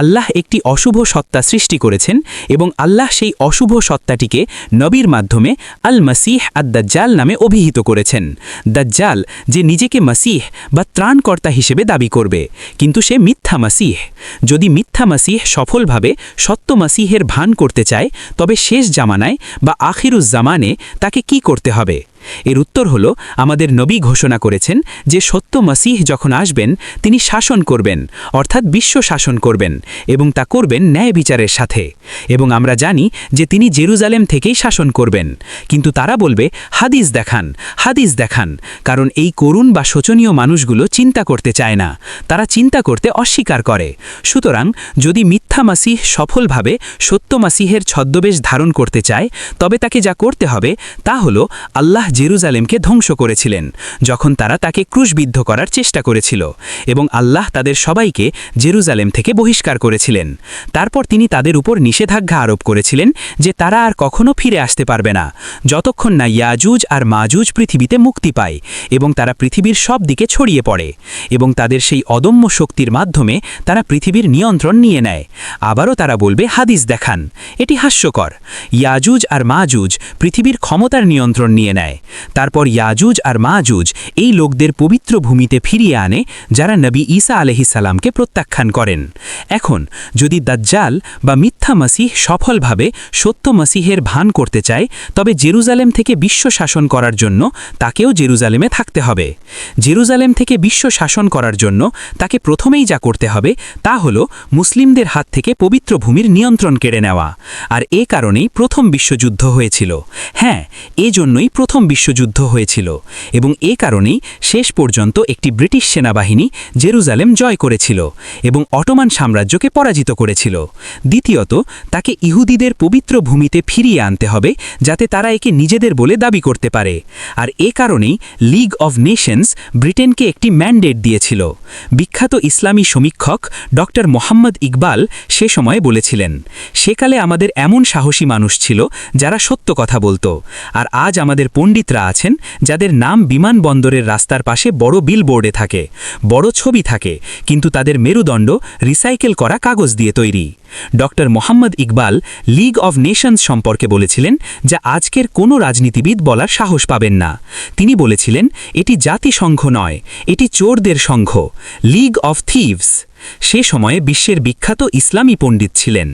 আল্লাহ একটি অশুভ সত্তা সৃষ্টি করেছেন এবং আল্লাহ সেই অশুভ সত্তাটিকে নবীর মাধ্যমে আল মাসিহ আদ-দাজ্জাল নামে অভিহিত করেছেন। দাজ্জাল যে নিজেকে মাসিহ বা ত্রাণকর্তা হিসেবে দাবি করবে, কিন্তু সে মিথ্যা মাসিহ। যদি মিথ্যা মাসিহ সফলভাবে সত্য মাসিহের ভান করতে চায়, তবে শেষ জামানায় বা আখিরুজ জামানে তাকে কি করতে হবে? এর উত্তর হলো, আমাদের নবী ঘোষণা করেছেন যে সত্য মাসিহ যখন আসবেন তিনি শাসন করবেন, অর্থাৎ বিশ্ব শাসন করবেন, এবং তা করবেন ন্যায় বিচারের সাথে। এবং আমরা জানি যে তিনি জেরুজালেম থেকেই শাসন করবেন। কিন্তু তারা বলবে, হাদিস দেখান, হাদিস দেখান, কারণ এই করুণ বা শোচনীয় মানুষগুলো চিন্তা করতে চায় না, তারা চিন্তা করতে অস্বীকার করে। সুতরাং যদি মিথ্যা মাসিহ সফলভাবে সত্য মাসিহের ছদ্মবেশ ধারণ করতে চায়, তবে তাকে যা করতে হবে তা হলো, আল্লাহ জেরুজালেমকে ধ্বংস করেছিলেন যখন তারা তাকে ক্রুশবিদ্ধ করার চেষ্টা করেছিল, এবং আল্লাহ তাদের সবাইকে জেরুজালেম থেকে বহিষ্কার করেছিলেন। তারপর তিনি তাদের উপর নিষেধাজ্ঞা আরোপ করেছিলেন যে তারা আর কখনো ফিরে আসতে পারবে না, যতক্ষণ না ইয়াজুজ আর মাজুজ পৃথিবীতে মুক্তি পায় এবং তারা পৃথিবীর সব দিকে ছড়িয়ে পড়ে, এবং তাদের সেই অদম্য শক্তির মাধ্যমে তারা পৃথিবীর নিয়ন্ত্রণ নিয়ে নেয়। আবারও তারা বলবে, হাদিস দেখান। এটি হাস্যকর। ইয়াজুজ আর মাজুজ পৃথিবীর ক্ষমতার নিয়ন্ত্রণ নিয়ে নেয়। তারপর ইয়াজুজ আর মাজুজ এই লোকদের পবিত্র ভূমিতে ফিরিয়ে আনে যারা নবী ঈসা আলাইহিসসালামকে প্রত্যাখ্যান করেন। এখন যদি দাজ্জাল বা মিথ্যা মাসিহ সফলভাবে সত্য মাসিহের ভান করতে চায়, তবে জেরুজালেম থেকে বিশ্ব শাসন করার জন্য তাকেও জেরুজালেমে থাকতে হবে। জেরুজালেম থেকে বিশ্ব শাসন করার জন্য তাকে প্রথমেই যা করতে হবে তা হলো মুসলিমদের হাত থেকে পবিত্র ভূমির নিয়ন্ত্রণ কেড়ে নেওয়া। আর এ কারণেই প্রথম বিশ্বযুদ্ধ হয়েছিল। হ্যাঁ, এজন্যই প্রথম বিশ্বযুদ্ধ হয়েছিল, এবং এ কারণেই শেষ পর্যন্ত একটি ব্রিটিশ সেনাবাহিনী জেরুজালেম জয় করেছিল এবং অটোমান সাম্রাজ্যকে পরাজিত করেছিল। দ্বিতীয়ত, তাকে ইহুদিদের পবিত্র ভূমিতে ফিরিয়ে আনতে হবে যাতে তারা একে নিজেদের বলে দাবি করতে পারে। আর এ কারণেই লিগ অব নেশনস ব্রিটেনকে একটি ম্যান্ডেট দিয়েছিল। বিখ্যাত ইসলামী সমীক্ষক ডক্টর মোহাম্মদ ইকবাল সে সময়ে বলেছিলেন, সেকালে আমাদের এমন সাহসী মানুষ ছিল যারা সত্য কথা বলতো, আর আজ আমাদের পণ্ডিতরা আছেন যাদের নাম বিমানবন্দরের রাস্তার পাশে বড় বিলবোর্ডে থাকে, বড় ছবি থাকে, কিন্তু তাদের মেরুদণ্ড রিসাইকেল করা কাগজ দিয়ে তৈরি। Doctor Mohammad Iqbal league of Nations সম্পর্কে বলেছিলেন, যা আজকের কোনো রাজনীতিবিদ বলার সাহস পাবেন না। তিনি বলেছিলেন, এটি জাতিসংঘ নয়, এটি চোরদের সংঘ, লিগ অব থিভস। সে সময়ে বিশ্বের বিখ্যাত ইসলামী পণ্ডিত ছিলেন।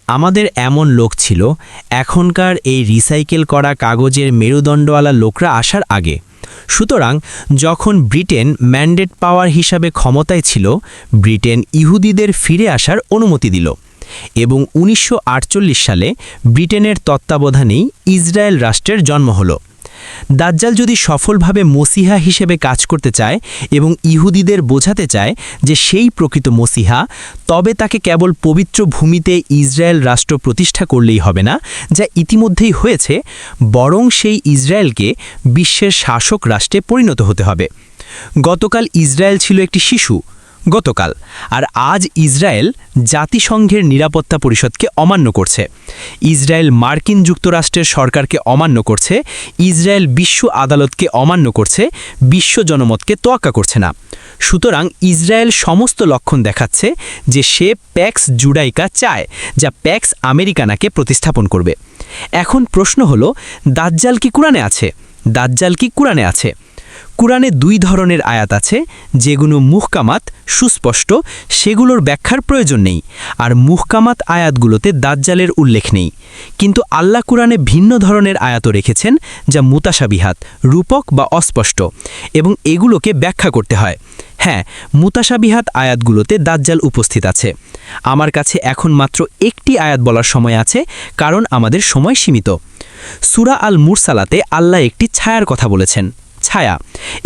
আমাদের এমন লোক ছিল এখনকার এই রিসাইকেল করা কাগজের মেরুদণ্ডওয়ালা লোকরা আসার আগে। সুতরাং যখন ব্রিটেন ম্যান্ডেট পাওয়ার হিসাবে ক্ষমতায় ছিল, ব্রিটেন ইহুদিদের ফিরে আসার অনুমতি দিল, এবং 1948 সালে ব্রিটেনের তত্ত্বাবধানেই ইসরায়েল রাষ্ট্রের জন্ম হলো। দাজ্জাল যদি সফলভাবে মসিহা হিসেবে কাজ করতে চায় এবং ইহুদিদের বোঝাতে চায় যে সেই প্রকৃত মসিহা, তবে তাকে কেবল পবিত্র ভূমিতে ইসরায়েল রাষ্ট্র প্রতিষ্ঠা করলেই হবে না, যা ইতিমধ্যেই হয়েছে, বরং সেই ইসরায়েলকে বিশ্বের শাসক রাষ্ট্রে পরিণত হতে হবে। গতকাল ইসরায়েল ছিল একটি শিশু, আর আজ ইসরায়েল জাতিসংঘের নিরাপত্তা পরিষদকে অমান্য করছে। ইসরায়েল মার্কিন যুক্তরাষ্ট্রের সরকারকে অমান্য করছে, ইসরায়েল বিশ্ব আদালতকে অমান্য করছে, বিশ্ব জনমতকে তোয়াক্কা করছে না। সুতরাং ইসরায়েল সমস্ত লক্ষণ দেখাচ্ছে যে সে প্যাক্স জুডাইকা চায়, যা প্যাক্স আমেরিকানাকে প্রতিস্থাপন করবে। এখন প্রশ্ন হলো, দাজ্জাল কি কুরআনে আছে? কুরআনে 2 ধরনের আয়াত আছে, যেগুলো মুহকামাত, সুস্পষ্ট, সেগুলোর ব্যাখ্যার প্রয়োজন নেই, আর মুহকামাত আয়াতগুলোতে দাজ্জালের উল্লেখ নেই। কিন্তু আল্লাহ কুরআনে ভিন্ন ধরনের আয়াতও রেখেছেন, যা মুতাশাবিহাত, রূপক বা অস্পষ্ট, এবং এগুলোকে ব্যাখ্যা করতে হয়। হ্যাঁ, মুতাশাবিহাত আয়াতগুলোতে দাজ্জাল উপস্থিত আছে। আমার কাছে এখন মাত্র একটি আয়াত বলার সময় আছে, কারণ আমাদের সময় সীমিত। সূরা আল মুরসালাতে আল্লাহ একটি ছায়ার কথা বলেছেন, ছায়া,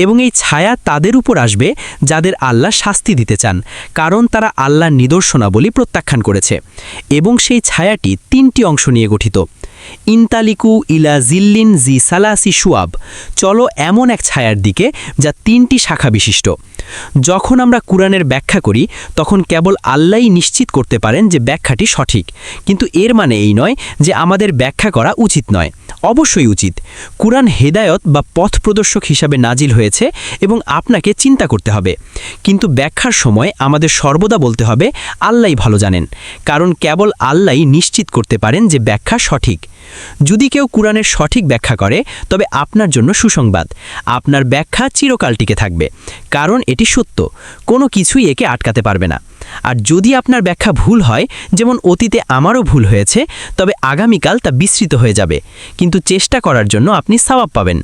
এবং এই ছায়া তাদের উপর আসবে যাদের আল্লাহ শাস্তি দিতে চান, কারণ তারা আল্লাহর নিদর্শনাবলী প্রত্যাখ্যান করেছে। এবং সেই ছায়াটি 3টি অংশ নিয়ে গঠিত। ইনতালিকু ইলা জিল্লিন জি সালাসি শুয়াব, চলো এমন এক ছায়ার দিকে যা 3টি শাখা বিশিষ্ট। যখন আমরা কুরআনের ব্যাখ্যা করি, তখন কেবল আল্লাহই নিশ্চিত করতে পারেন যে ব্যাখ্যাটি সঠিক, কিন্তু এর মানে এই নয় যে আমাদের ব্যাখ্যা করা উচিত নয়। অবশ্যই উচিত। কুরআন হেদায়ত বা পথ প্রদর্শক হিসাবে নাজিল হয়েছে এবং আপনাকে চিন্তা করতে হবে, কিন্তু ব্যাখ্যার সময় আমাদের সর্বদা বলতে হবে আল্লাহই ভালো জানেন, কারণ কেবল আল্লাহই নিশ্চিত করতে পারেন যে ব্যাখ্যা সঠিক। যদি কেউ কুরআনের সঠিক ব্যাখ্যা করে, তবে আপনার জন্য সুসংবাদ, আপনার ব্যাখ্যা চিরকাল টিকে থাকবে, কারণ এটি সত্য, কোনো কিছুই একে আটকাতে পারবে না। আর যদি আপনার ব্যাখ্যা ভুল হয়, যেমন অতীতে আমারও ভুল হয়েছে, তবে আগামীকাল তা বিস্তৃত হয়ে যাবে, কিন্তু চেষ্টা করার জন্য আপনি সওয়াব পাবেন।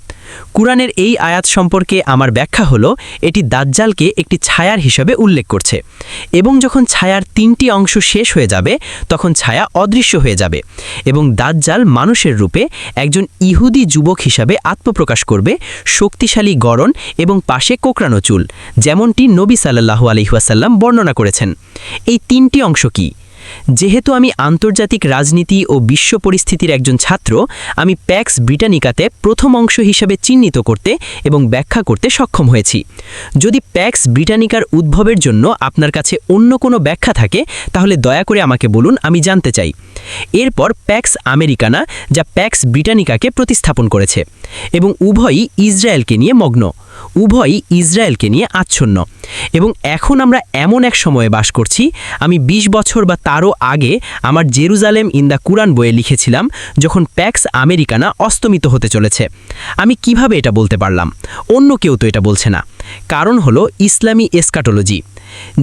কুরআনের এই আয়াত সম্পর্কে আমার ব্যাখ্যা হলো, এটি দাজ্জালকে একটি ছায়ার হিসেবে উল্লেখ করছে, এবং যখন ছায়ার 3টি অংশ শেষ হয়ে যাবে, তখন ছায়া অদৃশ্য হয়ে যাবে, এবং দাজ্জাল মানুষের রূপে একজন ইহুদি যুবক হিসাবে আত্মপ্রকাশ করবে, শক্তিশালী গড়ন এবং পাশে কোঁকড়ানো চুল, যেমনটি নবী সাল্লাল্লাহু আলাইহি ওয়াসাল্লাম বর্ণনা করেছেন। এই 3টি অংশ কি? যেহেতু আমি আন্তর্জাতিক রাজনীতি ও বিশ্ব পরিস্থিতির একজন ছাত্র, আমি প্যাক্স ব্রিটানিকাতে প্রথম অংশ হিসাবে চিহ্নিত করতে এবং ব্যাখ্যা করতে সক্ষম হয়েছি। যদি প্যাক্স ব্রিটানিকার উদ্ভবের জন্য আপনার কাছে অন্য কোনো ব্যাখ্যা থাকে, তাহলে দয়া করে আমাকে বলুন, আমি জানতে চাই। এরপর প্যাক্স আমেরিকানা, যা প্যাক্স ব্রিটানিকাকে প্রতিস্থাপন করেছে, এবং উভয়ই ইসরায়েলকে নিয়ে মগ্ন, উভয়ই ইসরায়েলকে নিয়ে আচ্ছন্ন। এবং এখন আমরা এমন এক সময়ে বাস করছি, আমি 20 বছর বা তারও আগে আমার জেরুজালেম ইন দ্য কুরআন বইয়ে লিখেছিলাম, যখন প্যাক্স আমেরিকানা অস্তমিত হতে চলেছে। আমি কিভাবে এটা বলতে পারলাম? অন্য কেউ তো এটা বলছে না। কারণ হলো ইসলামী এসকাটোলজি।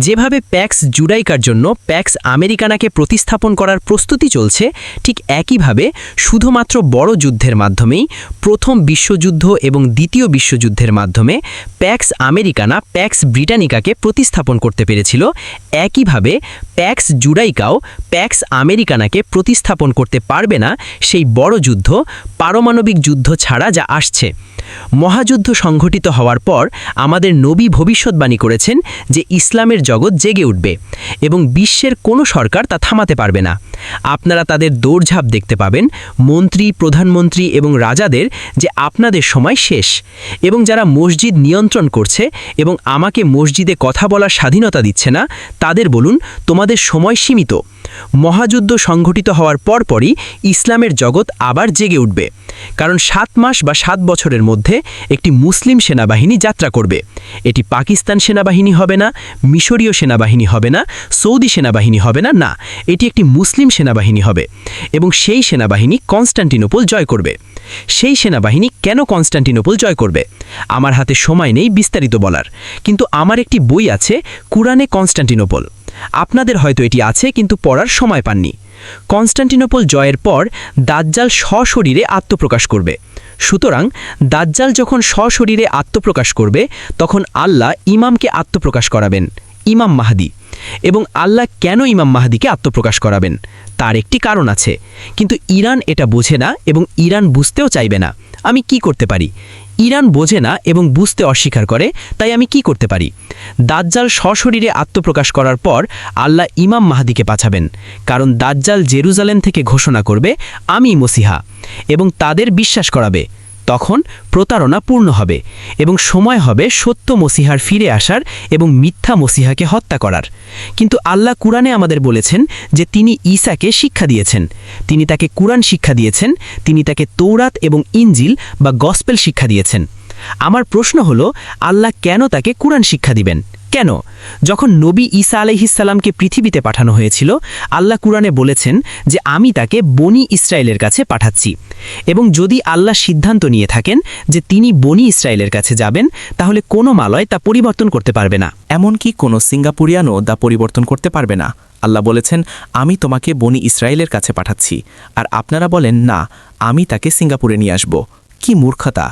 যেভাবে প্যাক্স জুডাইকার জন্য প্যাক্স আমেরিকানাকে প্রতিস্থাপন করার প্রস্তুতি চলছে, ঠিক একইভাবে শুধুমাত্র বড় যুদ্ধের মাধ্যমেই, প্রথম বিশ্বযুদ্ধ এবং দ্বিতীয় বিশ্বযুদ্ধের মাধ্যমে প্যাক্স আমেরিকানা প্যাক্স ব্রিটানিকাকে প্রতিস্থাপন করতে পেরেছিল, একইভাবে প্যাক্স জুডাইকাও প্যাক্স আমেরিকানাকে প্রতিস্থাপন করতে পারবে না সেই বড় যুদ্ধ, পারমাণবিক যুদ্ধ ছাড়া, যা আসছে। মহাযুদ্ধ সংঘটিত হওয়ার পর আমাদের নবী ভবিষ্যৎবাণী করেছেন যে ইসলামের জগৎ জেগে উঠবে এবং বিশ্বের কোনো সরকার তা থামাতে পারবে না। আপনারা তাদের দৌড়ঝাঁপ দেখতে পাবেন, মন্ত্রী, প্রধানমন্ত্রী এবং রাজাদের, যে আপনাদের সময় শেষ, এবং যারা মসজিদ নিয়ন্ত্রণ করছে এবং আমাকে মসজিদে কথা বলার স্বাধীনতা দিচ্ছে না, তাদের বলুন, তোমাদের সময় সীমিত। মহাযুদ্ধ সংঘটিত হওয়ার পরপরই ইসলামের জগৎ আবার জেগে উঠবে, কারণ 7 মাস বা 7 বছরের মধ্যে একটি মুসলিম সেনাবাহিনী যাত্রা করবে। এটি পাকিস্তান সেনাবাহিনী হবে না, মিশরীয় সেনাবাহিনী হবে না, সৌদি সেনাবাহিনী হবে না, না, এটি একটি মুসলিম সেনাবাহিনী হবে, এবং সেই সেনাবাহিনী কনস্টান্টিনোপল জয় করবে। সেই সেনাবাহিনী কেন কনস্টান্টিনোপল জয় করবে? আমার হাতে সময় নেই বিস্তারিত বলার, কিন্তু আমার একটি বই আছে, কুরআনে কনস্টান্টিনোপল। আপনাদের হয়তো এটি আছে, কিন্তু পড়ার সময় পাননি। কনস্টান্টিনোপল জয়ের পর দাজ্জাল সশরীরে আত্মপ্রকাশ করবে। সুতরাং দাজ্জাল যখন সশরীরে আত্মপ্রকাশ করবে, তখন আল্লাহ ইমামকে আত্মপ্রকাশ করাবেন, ইমাম মাহদি। এবং আল্লাহ কেন ইমাম মাহদিকে আত্মপ্রকাশ করাবেন? তার একটি কারণ আছে, কিন্তু ইরান এটা বোঝে না এবং ইরান বুঝতেও চাইবে না। আমি কি করতে পারি? ইরান বোঝে না এবং বুঝতে অস্বীকার করে, তাই আমি কি করতে পারি? দাজ্জাল সশরীরে আত্মপ্রকাশ করার পর আল্লাহ ইমাম মাহদিকে পাঠাবেন, কারণ দাজ্জাল জেরুজালেম থেকে ঘোষণা করবে আমি মসিহা, এবং তাদের বিশ্বাস করাবে। তখন প্রতারণা পূর্ণ হবে এবং সময় হবে সত্য মসিহার ফিরে আসার এবং মিথ্যা মসিহাকে হত্যা করার। কিন্তু আল্লাহ কুরআনে আমাদের বলেছেন যে তিনি ঈসাকে শিক্ষা দিয়েছেন, তিনি তাকে কুরআন শিক্ষা দিয়েছেন, তিনি তাকে তৌরাত এবং ইনজিল বা গসপেল শিক্ষা দিয়েছেন। আমার প্রশ্ন হলো, আল্লাহ কেন তাকে কুরআন শিক্ষা দিবেন? কেন? যখন নবী ঈসা আলাইহিসসালামকে পৃথিবীতে পাঠানো হয়েছিল, আল্লাহ কুরআনে বলেছেন যে আমি তাকে বনি ইসরায়েলের কাছে পাঠাচ্ছি, এবং যদি আল্লাহ সিদ্ধান্ত নিয়ে থাকেন যে তিনি বনি ইসরায়েলের কাছে যাবেন, তাহলে কোনো মালয় তা পরিবর্তন করতে পারবে না। এমনকি কোনো সিঙ্গাপুরিয়ানও তা পরিবর্তন করতে পারবে না। আল্লাহ বলেছেন আমি তোমাকে বনি ইসরায়েলের কাছে পাঠাচ্ছি, আর আপনারা বলেন না আমি তাকে সিঙ্গাপুরে নিয়ে আসব। কি মূর্খতা!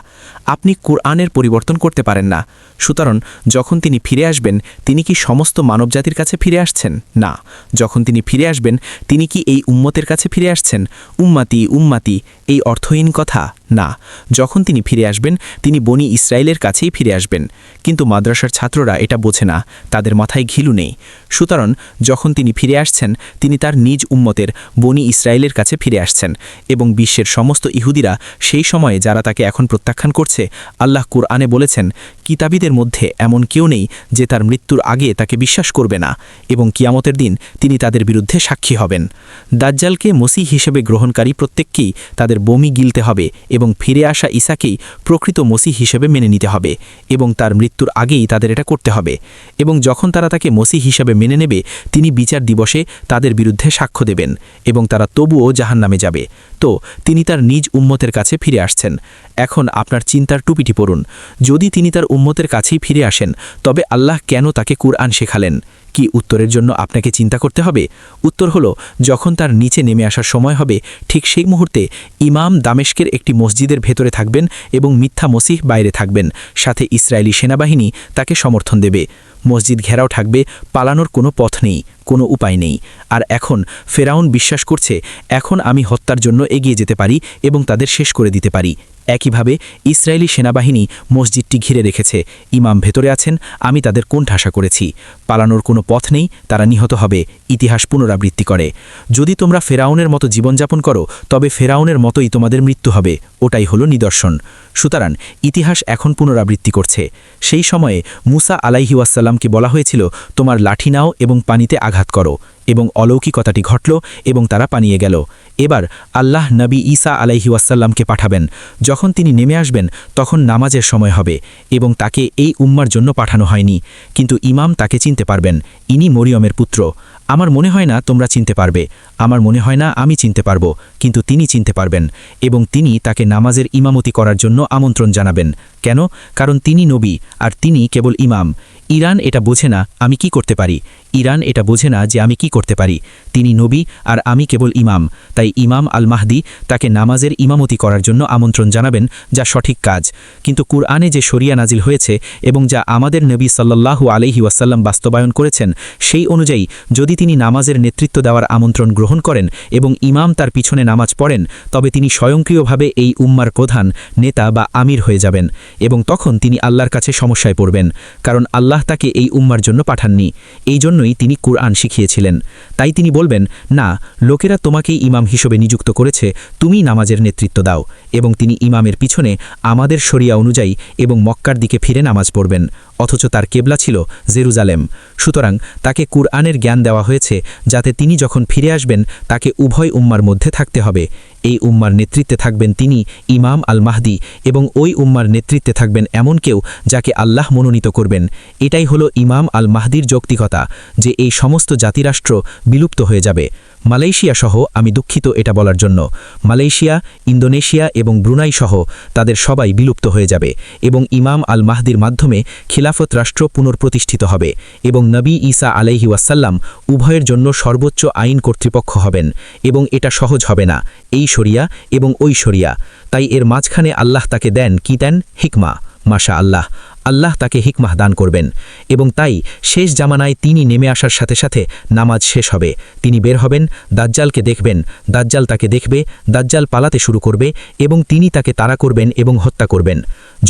আপনি কুরআনের পরিবর্তন করতে পারেন না। সুতরাং যখন তিনি ফিরে আসবেন, তিনি কি সমস্ত মানবজাতির কাছে ফিরে আসছেন? না। যখন তিনি ফিরে আসবেন, তিনি কি এই উম্মতের কাছে ফিরে আসছেন? উম্মাতি উম্মাতি এই অর্থহীন কথা? না। যখন তিনি ফিরে আসবেন, তিনি বনি ইসরায়েলের কাছেই ফিরে আসবেন। কিন্তু মাদ্রাসার ছাত্ররা এটা বোঝে না, তাদের মাথায় ঘিলু নেই। সুতরাং যখন তিনি ফিরে আসছেন, তিনি তার নিজ উম্মতের বনি ইসরায়েলের কাছে ফিরে আসছেন, এবং বিশ্বের সমস্ত ইহুদিরা সেই সময়ে যারা তাকে এখন প্রত্যাখ্যান করছে, আল্লাহ কুরআনে বলেছেন কিতাবীদের মধ্যে এমন কেউ নেই যে তার মৃত্যুর আগে তাকে বিশ্বাস করবে না, এবং কিয়ামতের দিন তিনি তাদের বিরুদ্ধে সাক্ষী হবেন। দাজ্জালকে মসিহ হিসেবে গ্রহণকারী প্রত্যেককেই তাদের বমি গিলতে হবে, এবং ফিরে আসা ঈসাকেই প্রকৃত মসিহ হিসেবে মেনে নিতে হবে, এবং তার মৃত্যুর আগেই তাদের এটা করতে হবে। এবং যখন তারা তাকে মসিহ হিসেবে মেনে নেবে, তিনি বিচার দিবসে তাদের বিরুদ্ধে সাক্ষ্য দেবেন, এবং তারা তবুও জাহান্নামে যাবে। তো তিনি তার নিজ উম্মতের কাছে ফিরে আসছেন। এখন আপনার চিন্তার টুপিটি পড়ুন। যদি তিনি তার উম্মতের কাছেই ফিরে আসেন, তবে আল্লাহ কেন তাকে কুরআন শেখালেন? কি উত্তরের জন্য আপনাকে চিন্তা করতে হবে? উত্তর হলো, যখন তার নিচে নেমে আসার সময় হবে, ঠিক সেই মুহূর্তে ইমাম দামেস্কের একটি মসজিদের ভেতরে থাকবেন এবং মিথ্যা মসিহ বাইরে থাকবেন, সাথে ইসরায়েলি সেনাবাহিনী তাকে সমর্থন দেবে। মসজিদ ঘেরাও থাকবে, পালানোর কোনো পথ নেই, কোনো উপায় নেই। আর এখন ফেরাউন বিশ্বাস করছে এখন আমি হত্যার জন্য এগিয়ে যেতে পারি এবং তাদের শেষ করে দিতে পারি। একইভাবে ইসরায়েলি সেনাবাহিনী মসজিদটি ঘিরে রেখেছে, ইমাম ভেতরে আছেন, আমি তাদের কোণঠাসা করেছি। পালানোর কোনো পথ নেই, তারা নিহত হবে। ইতিহাস পুনরাবৃত্তি করে, যদি তোমরা ফেরাউনের মতো জীবনযাপন করো, তবে ফেরাউনের মতোই তোমাদের মৃত্যু হবে। ওটাই হলো নিদর্শন। সুতরাং ইতিহাস এখন পুনরাবৃত্তি করছে। সেই সময়ে মুসা আলাইহি ওয়াসাল্লামকে বলা হয়েছিল, তোমার লাঠি নাও এবং পানিতে আঘাত করো, এবং অলৌকিকতাটি ঘটল এবং তারা পানিয়ে গেল। এবার আল্লাহ নবী ঈসা আলাইহি ওয়াসাল্লামকে পাঠাবেন। যখন তিনি নেমে আসবেন, তখন নামাজের সময় হবে, এবং তাকে এই উম্মার জন্য পাঠানো হয়নি, কিন্তু ইমাম তাকে চিনতে পারবেন, ইনি মরিয়মের পুত্র। আমার মনে হয় না তোমরা চিনতে পারবে, আমার মনে হয় না আমি চিনতে পারব, কিন্তু তিনি চিনতে পারবেন, এবং তিনি তাকে নামাজের ইমামতি করার জন্য আমন্ত্রণ জানাবেন। কেন? কারণ তিনি নবী, আর তিনি কেবল ইমাম। ইরান এটা বোঝে না আমি কি করতে পারি, ইরান এটা বোঝে না যে আমি কি করতে পারি। তিনি নবী আর আমি কেবল ইমাম, তাই ইমাম আল মাহদি তাকে নামাজের ইমামতি করার জন্য আমন্ত্রণ জানাবেন, যা সঠিক কাজ। কিন্তু কুরআনে যে শরিয়া নাজিল হয়েছে এবং যা আমাদের নবী সাল্লাল্লাহু আলাইহি ওয়াসাল্লাম বাস্তবায়ন করেছেন, সেই অনুযায়ী যদি তিনি নামাজের নেতৃত্ব দেওয়ার আমন্ত্রণ গ্রহণ করেন এবং ইমাম তার পিছনে নামাজ পড়েন, তবে তিনি স্বয়ংক্রিয়ভাবে এই উম্মার প্রধান, নেতা বা আমির হয়ে যাবেন, এবং তখন তিনি আল্লাহর কাছে সমস্যায় পড়বেন, কারণ আল্লাহ তাকে এই উম্মার জন্য পাঠাননি। এই জন্যই তিনি কুরআন শিখিয়েছিলেন। তাই তিনি বলবেন, না, লোকেরা তোমাকেই ইমাম হিসেবে নিযুক্ত করেছে, তুমি নামাজের নেতৃত্ব দাও, এবং তিনি ইমামের পিছনে আমাদের শরিয়া অনুযায়ী এবং মক্কার দিকে ফিরে নামাজ পড়বেন, অথচ তার কেবলা ছিল জেরুজালেম। সুতরাং তাকে কুরআনের জ্ঞান দেওয়া হয়েছে, যাতে তিনি যখন ফিরে আসবেন তাকে উভয় উম্মার মধ্যে থাকতে হবে। এই উম্মার নেতৃত্বে থাকবেন তিনি, ইমাম আল মাহদি, এবং ওই উম্মার নেতৃত্বে থাকবেন এমন কেউ যাকে আল্লাহ মনোনীত করবেন। এটাই হলো ইমাম আল মাহদির যৌক্তিকতা, যে এই সমস্ত জাতিরাষ্ট্র বিলুপ্ত হয়ে যাবে। মালয়েশিয়া সহ, আমি দুঃখিত এটা বলার জন্য, মালয়েশিয়া, ইন্দোনেশিয়া এবং ব্রুনাই সহ তাদের সবাই বিলুপ্ত হয়ে যাবে, এবং ইমাম আল মাহদির মাধ্যমে খিলাফত রাষ্ট্র পুনঃপ্রতিষ্ঠিত হবে, এবং নবী ঈসা আলাইহি ওয়াসাল্লাম উভয়ের জন্য সর্বোচ্চ আইন কর্তৃপক্ষ হবেন, এবং এটা সহজ হবে না, এই শরিয়া এবং ওই শরিয়া। তাই এর মাঝখানে আল্লাহ তাকে দেন কি দেন? হিকমা। মাশা আল্লাহ, আল্লাহ তাকে হিকমাহ দান করবেন এবং তাই শেষ জামানায় তিনি নেমে আসার সাথে সাথে নামাজ শেষ হবে, তিনি বের হবেন, দাজ্জালকে দেখবেন, দাজ্জাল তাকে দেখবে, দাজ্জাল পালাতে শুরু করবে এবং তিনি তাকে তাড়া করবেন এবং হত্যা করবেন।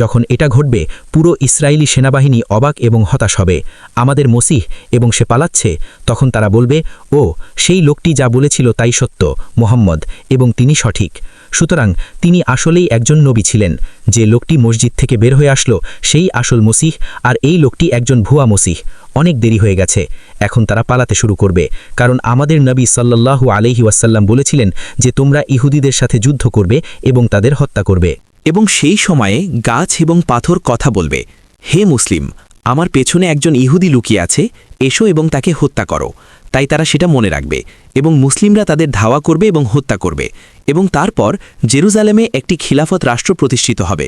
যখন এটা ঘটবে পুরো ইসরায়েলি সেনাবাহিনী অবাক এবং হতাশ হবে, আমাদের মসিহ এবং সে পালাচ্ছে। তখন তারা বলবে, ও সেই লোকটি যা বলেছিল তাই সত্য, মোহাম্মদ, এবং তিনি সঠিক। সুতরাং তিনি আসলেই একজন নবী ছিলেন। যে লোকটি মসজিদ থেকে বের হয়ে আসলো সেই আসল মসিহ, আর এই লোকটি একজন ভুয়া মসিহ। অনেক দেরি হয়ে গেছে, এখন তারা পালাতে শুরু করবে, কারণ আমাদের নবী সাল্লাল্লাহু আলাইহি ওয়াসাল্লাম বলেছিলেন যে তোমরা ইহুদিদের সাথে যুদ্ধ করবে এবং তাদের হত্যা করবে। এবং সেই সময়ে গাছ এবং পাথর কথা বলবে, হে মুসলিম, আমার পেছনে একজন ইহুদি লুকিয়ে আছে, এসো এবং তাকে হত্যা করো। তাই তারা সেটা মনে রাখবে এবং মুসলিমরা তাদের ধাওয়া করবে এবং হত্যা করবে, এবং তারপর জেরুজালেমে একটি খিলাফত রাষ্ট্র প্রতিষ্ঠিত হবে।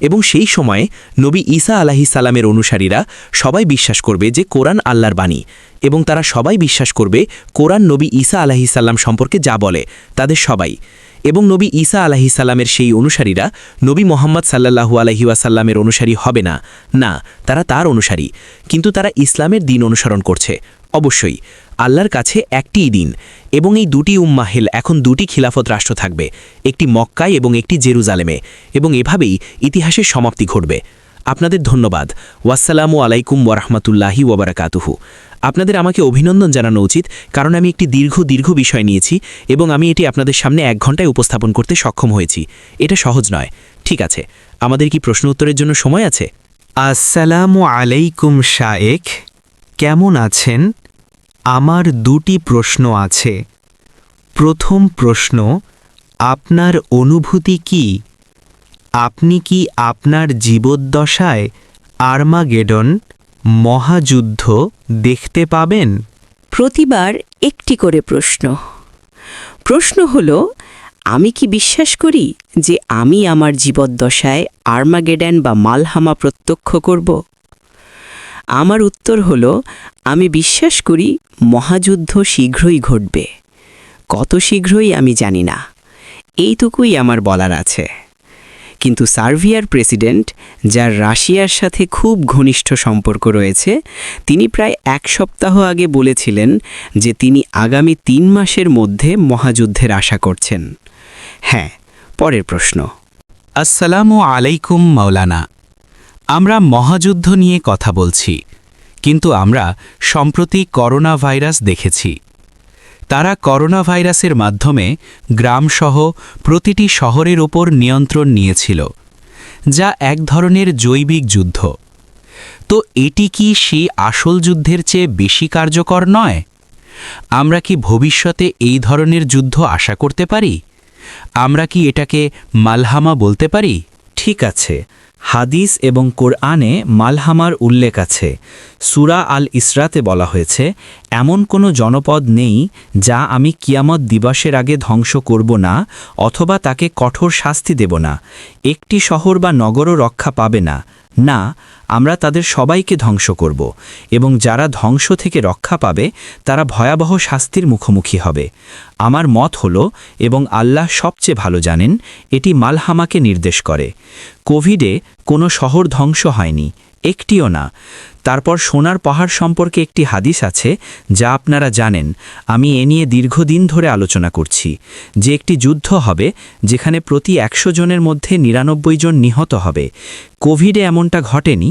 এবং সেই সময়ে নবী ঈসা আলাইহিস সালামের অনুসারীরা সবাই বিশ্বাস করবে যে কোরআন আল্লাহর বাণী, এবং তারা সবাই বিশ্বাস করবে কোরআন নবী ঈসা আলাইহিস সালাম সম্পর্কে যা বলে, তাদের সবাই। এবং নবী ঈসা আলাইহিস সালামের সেই অনুসারীরা নবী মোহাম্মদ সাল্লাল্লাহু আলাইহি ওয়াসাল্লামের অনুসারী হবে না, না, তারা তার অনুসারী, কিন্তু তারা ইসলামের দিন অনুসরণ করছে। অবশ্যই আল্লাহর কাছে একটিই দিন, এবং এই দুটি উম্মাহেল এখন দুটি খিলাফত রাষ্ট্র থাকবে, একটি মক্কায় এবং একটি জেরুজালেমে, এবং এভাবেই ইতিহাসের সমাপ্তি ঘটবে। আপনাদের ধন্যবাদ। ওয়াসসালামু আলাইকুম ওয়ারাহমাতুল্লাহি ওয়াবারাকাতুহু। আপনাদের আমাকে অভিনন্দন জানানো উচিত, কারণ আমি একটি দীর্ঘ বিষয় নিয়েছি এবং আমি এটি আপনাদের সামনে 1 ঘন্টায় উপস্থাপন করতে সক্ষম হয়েছি। এটা সহজ নয়। ঠিক আছে, আমাদের কি প্রশ্ন উত্তরের জন্য সময় আছে? আসসালামু আলাইকুম শায়েখ, কেমন আছেন? আমার 2টি প্রশ্ন আছে। প্রথম প্রশ্ন, আপনার অনুভূতি কি? আপনি কি আপনার জীবদ্দশায় আর্মাগেডন মহাযুদ্ধ দেখতে পাবেন? প্রতিবার একটি করে প্রশ্ন হলো, আমি কি বিশ্বাস করি যে আমি আমার জীবদ্দশায় আর্মাগেডন বা মালহামা প্রত্যক্ষ করব? আমার উত্তর হলো, আমি বিশ্বাস করি মহাযুদ্ধ শীঘ্রই ঘটবে। কত শীঘ্রই আমি জানি না, এইটুকুই আমার বলার আছে। কিন্তু সার্বিয়ার প্রেসিডেন্ট, যার রাশিয়ার সাথে খুব ঘনিষ্ঠ সম্পর্ক রয়েছে, তিনি প্রায় 1 সপ্তাহ আগে বলেছিলেন যে তিনি আগামী 3 মাসের মধ্যে মহাযুদ্ধের আশা করছেন। হ্যাঁ, পরের প্রশ্ন। আসসালামু আলাইকুম মাওলানা, আমরা মহাযুদ্ধ নিয়ে কথা বলছি, কিন্তু আমরা সম্প্রতি করোনা ভাইরাস দেখেছি। তারা করোনা ভাইরাসের মাধ্যমে গ্রামসহ প্রতিটি শহরের ওপর নিয়ন্ত্রণ নিয়েছিল, যা এক ধরনের জৈবিক যুদ্ধ। তো এটি কি সেই আসল যুদ্ধের চেয়ে বেশি কার্যকর নয়? আমরা কি ভবিষ্যতে এই ধরনের যুদ্ধ আশা করতে পারি? আমরা কি এটাকে মালহামা বলতে পারি? ঠিক আছে, হাদিস এবং কোরআনে মালহামার উল্লেখ আছে। সূরা আল ইসরাতে বলা হয়েছে, এমন কোনো জনপদ নেই যা আমি কিয়ামত দিবসের আগে ধ্বংস করব না অথবা তাকে কঠোর শাস্তি দেব না। একটি শহর বা নগরও রক্ষা পাবে না। না, আমরা তাদের সবাইকে ধ্বংস করব, এবং যারা ধ্বংস থেকে রক্ষা পাবে তারা ভয়াবহ শাস্তির মুখোমুখি হবে। আমার মত হলো, এবং আল্লাহ সবচেয়ে ভালো জানেন, এটি মালহামাকে নির্দেশ করে। কোভিডে কোনো শহর ধ্বংস হয়নি, একটিও না। তারপর সোনার পাহাড় সম্পর্কে একটি হাদিস আছে যা আপনারা জানেন। আমি এ নিয়ে দীর্ঘদিন ধরে আলোচনা করছি যে একটি যুদ্ধ হবে যেখানে প্রতি 100 জনের মধ্যে 99 জন নিহত হবে। কোভিডে এমনটা ঘটেনি,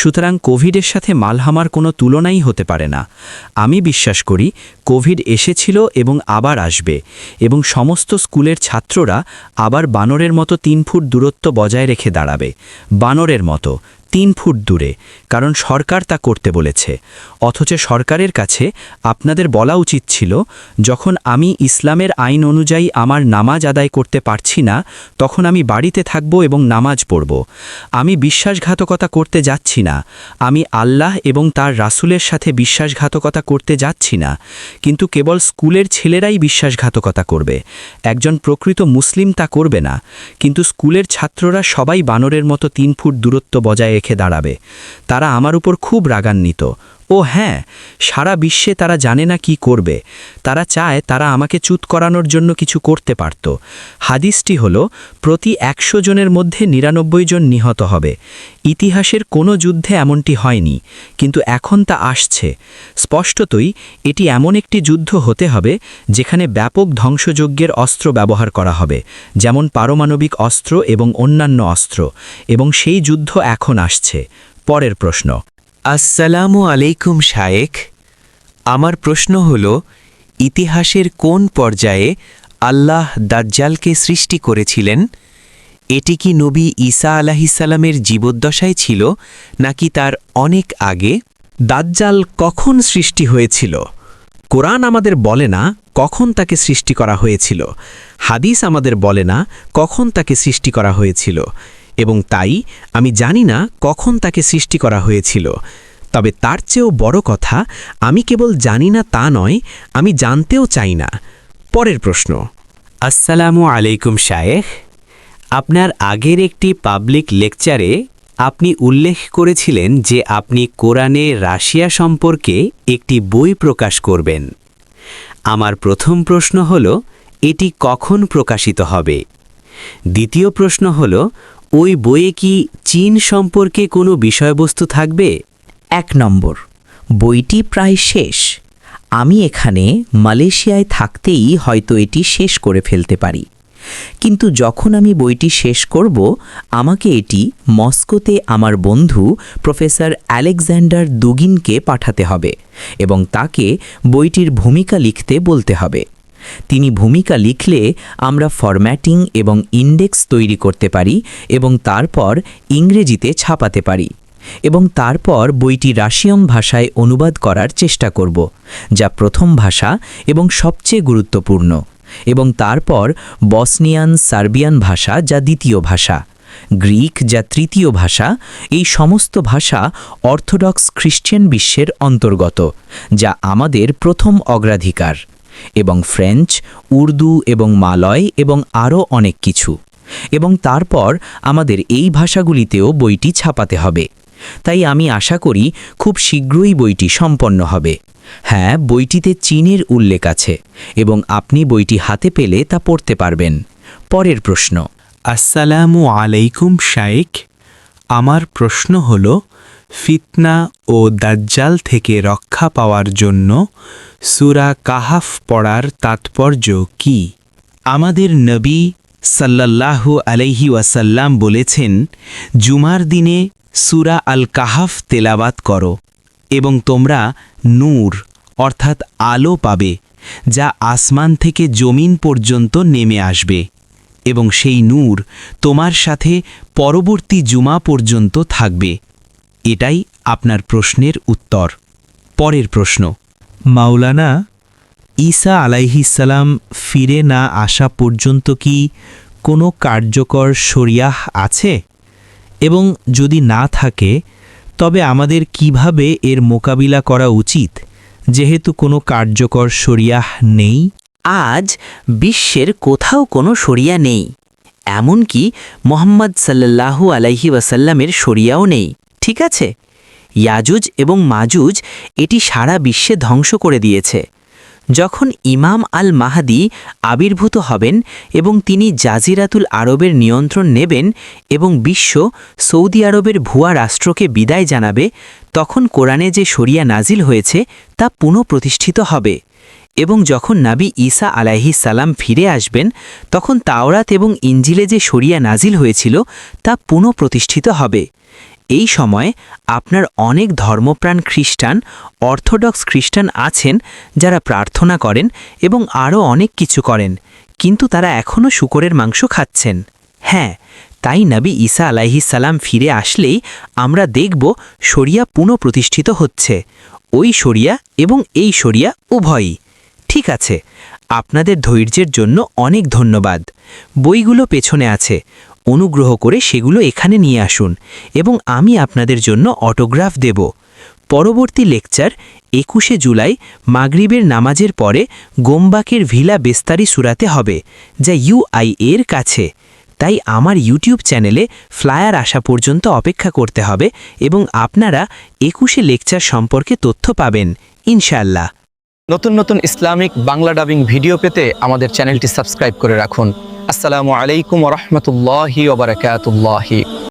সুতরাং কোভিডের সাথে মালহামার কোনো তুলনাই হতে পারে না। আমি বিশ্বাস করি কোভিড এসেছিল এবং আবার আসবে, এবং সমস্ত স্কুলের ছাত্ররা আবার বানরের মতো 3 ফুট দূরত্ব বজায় রেখে দাঁড়াবে। বানরের মতো 3 ফুট দূরে, কারণ সরকার তা করতে বলেছে। অথচ সরকারের কাছে আপনাদের বলা উচিত ছিল, যখন আমি ইসলামের আইন অনুযায়ী আমার নামাজ আদায় করতে পারছি না, তখন আমি বাড়িতে থাকব এবং নামাজ পড়ব। আমি বিশ্বাসঘাতকতা করতে যাচ্ছি না, আমি আল্লাহ এবং তার রাসূলের সাথে বিশ্বাসঘাতকতা করতে যাচ্ছি না, কিন্তু কেবল স্কুলের ছেলেরাই বিশ্বাসঘাতকতা করবে। একজন প্রকৃত মুসলিম তা করবে না, কিন্তু স্কুলের ছাত্ররা সবাই বানরের মতো 3 ফুট দূরত্ব বজায় রেখে দাঁড়াবে। তারা আমার উপর খুব রাগান্বিত, ও হ্যাঁ, সারা বিশ্বে তারা জানে না কি করবে, তারা চায় তারা আমাকে চ্যুত করানোর জন্য কিছু করতে পারত। হাদিসটি হল, প্রতি ১০০ জনের মধ্যে ৯৯ জন নিহত হবে। ইতিহাসের কোনো যুদ্ধে এমনটি হয়নি, কিন্তু এখন তা আসছে। স্পষ্টতই এটি এমন একটি যুদ্ধ হতে হবে যেখানে ব্যাপক ধ্বংসযজ্ঞের অস্ত্র ব্যবহার করা হবে, যেমন পারমাণবিক অস্ত্র এবং অন্যান্য অস্ত্র, এবং সেই যুদ্ধ এখন আসছে। পরের প্রশ্ন। আসসালামু আলাইকুম শায়েখ, আমার প্রশ্ন হল, ইতিহাসের কোন পর্যায়ে আল্লাহ দাজ্জালকে সৃষ্টি করেছিলেন? এটি কি নবী ঈসা আলাইহিসসালামের জীবদ্দশায় ছিল নাকি তার অনেক আগে? দাজ্জাল কখন সৃষ্টি হয়েছিল? কোরআন আমাদের বলে না কখন তাকে সৃষ্টি করা হয়েছিল, হাদিস আমাদের বলে না কখন তাকে সৃষ্টি করা হয়েছিল, এবং তাই আমি জানি না কখন তাকে সৃষ্টি করা হয়েছিল। তবে তার চেয়েও বড় কথা, আমি কেবল জানি না তা নয়, আমি জানতেও চাই না। পরের প্রশ্ন। আসসালামু আলাইকুম শায়েখ, আপনার আগের একটি পাবলিক লেকচারে আপনি উল্লেখ করেছিলেন যে আপনি কোরআনে রাশিয়া সম্পর্কে একটি বই প্রকাশ করবেন। আমার প্রথম প্রশ্ন হল, এটি কখন প্রকাশিত হবে? দ্বিতীয় প্রশ্ন হল, ওই বইয়ে কি চীন সম্পর্কে কোনো বিষয়বস্তু থাকবে? ১ নম্বর, বইটি প্রায় শেষ। আমি এখানে মালয়েশিয়ায় থাকতেই হয়তো এটি শেষ করে ফেলতে পারি, কিন্তু যখন আমি বইটি শেষ করব, আমাকে এটি মস্কোতে আমার বন্ধু প্রফেসর আলেকজান্ডার দুগিনকে পাঠাতে হবে এবং তাকে বইটির ভূমিকা লিখতে বলতে হবে। তিনি ভূমিকা লিখলে আমরা ফরম্যাটিং এবং ইন্ডেক্স তৈরি করতে পারি এবং তারপর ইংরেজিতে ছাপাতে পারি, এবং তারপর বইটি রাশিয়ান ভাষায় অনুবাদ করার চেষ্টা করব, যা প্রথম ভাষা এবং সবচেয়ে গুরুত্বপূর্ণ, এবং তারপর বসনিয়ান সার্বিয়ান ভাষা যা দ্বিতীয় ভাষা, গ্রিক যা তৃতীয় ভাষা। এই সমস্ত ভাষা অর্থোডক্স খ্রিস্টান বিশ্বের অন্তর্গত, যা আমাদের প্রথম অগ্রাধিকার, এবং ফ্রেঞ্চ, উর্দু এবং মালয় এবং আরও অনেক কিছু। এবং তারপর আমাদের এই ভাষাগুলিতেও বইটি ছাপাতে হবে। তাই আমি আশা করি খুব শীঘ্রই বইটি সম্পন্ন হবে। হ্যাঁ, বইটিতে চীনের উল্লেখ আছে এবং আপনি বইটি হাতে পেলে তা পড়তে পারবেন। পরের প্রশ্ন। আসসালামু আলাইকুম শায়েখ, আমার প্রশ্ন হল, ফিতনা ও দাজ্জাল থেকে রক্ষা পাওয়ার জন্য সূরা কাহাফ পড়ার তাৎপর্য কি? আমাদের নবী সাল্লাল্লাহু আলাইহি ওয়াসাল্লাম বলেছেন, জুমার দিনে সূরা আল কাহাফ তেলাওয়াত করো এবং তোমরা নূর অর্থাৎ আলো পাবে, যা আসমান থেকে জমিন পর্যন্ত নেমে আসবে, এবং সেই নূর তোমার সাথে পরবর্তী জুমা পর্যন্ত থাকবে। এটাই আপনার প্রশ্নের উত্তর। পরের প্রশ্ন। মাওলানা, ঈসা আলাইহিসসালাম ফিরে না আসা পর্যন্ত কি কোনো কার্যকর শরিয়াহ আছে? এবং যদি না থাকে, তবে আমাদের কিভাবে এর মোকাবিলা করা উচিত, যেহেতু কোনো কার্যকর শরিয়াহ নেই? আজ বিশ্বের কোথাও কোনো শরিয়া নেই, এমনকি মোহাম্মদ সাল্লাল্লাহু আলাইহি ওয়াসাল্লামের শরিয়াও নেই। ঠিক আছে, ইয়াজুজ এবং মাজুজ এটি সারা বিশ্বে ধ্বংস করে দিয়েছে। যখন ইমাম আল মাহাদি আবির্ভূত হবেন এবং তিনি জাজিরাতুল আরবের নিয়ন্ত্রণ নেবেন এবং বিশ্ব সৌদি আরবের ভুয়া রাষ্ট্রকে বিদায় জানাবে, তখন কোরআনে যে শরিয়া নাজিল হয়েছে তা পুনঃপ্রতিষ্ঠিত হবে। এবং যখন নাবী ঈসা আলাইহিস সালাম ফিরে আসবেন, তখন তাওরাত এবং ইঞ্জিলে যে শরিয়া নাজিল হয়েছিল তা পুনঃপ্রতিষ্ঠিত হবে। এই সময় আপনার অনেক ধর্মপ্রাণ খ্রিস্টান, অর্থোডক্স খ্রিস্টান আছেন যারা প্রার্থনা করেন এবং আরও অনেক কিছু করেন, কিন্তু তারা এখনও শূকরের মাংস খাচ্ছেন। হ্যাঁ, তাই নবী ঈসা আলাইহিস সালাম ফিরে আসলেই আমরা দেখব শরিয়া পুনঃপ্রতিষ্ঠিত হচ্ছে, ওই শরিয়া এবং এই শরিয়া উভয়ই। ঠিক আছে, আপনাদের ধৈর্যের জন্য অনেক ধন্যবাদ। বইগুলো পেছনে আছে, অনুগ্রহ করে সেগুলো এখানে নিয়ে আসুন এবং আমি আপনাদের জন্য অটোগ্রাফ দেব। পরবর্তী লেকচার 21শে জুলাই মাগরিবের নামাজের পরে গোমবাকের ভিলা বেস্তারি সুরাতে হবে, যা UIA এর কাছে। তাই আমার ইউটিউব চ্যানেলে ফ্লায়ার আসা পর্যন্ত অপেক্ষা করতে হবে এবং আপনারা 21শে লেকচার সম্পর্কে তথ্য পাবেন ইনশাআল্লাহ। নতুন নতুন ইসলামিক বাংলা ডাবিং ভিডিও পেতে আমাদের চ্যানেলটি সাবস্ক্রাইব করে রাখুন। আসসালামু আলাইকুম ওয়া রাহমাতুল্লাহি ওয়া বারাকাতুহু।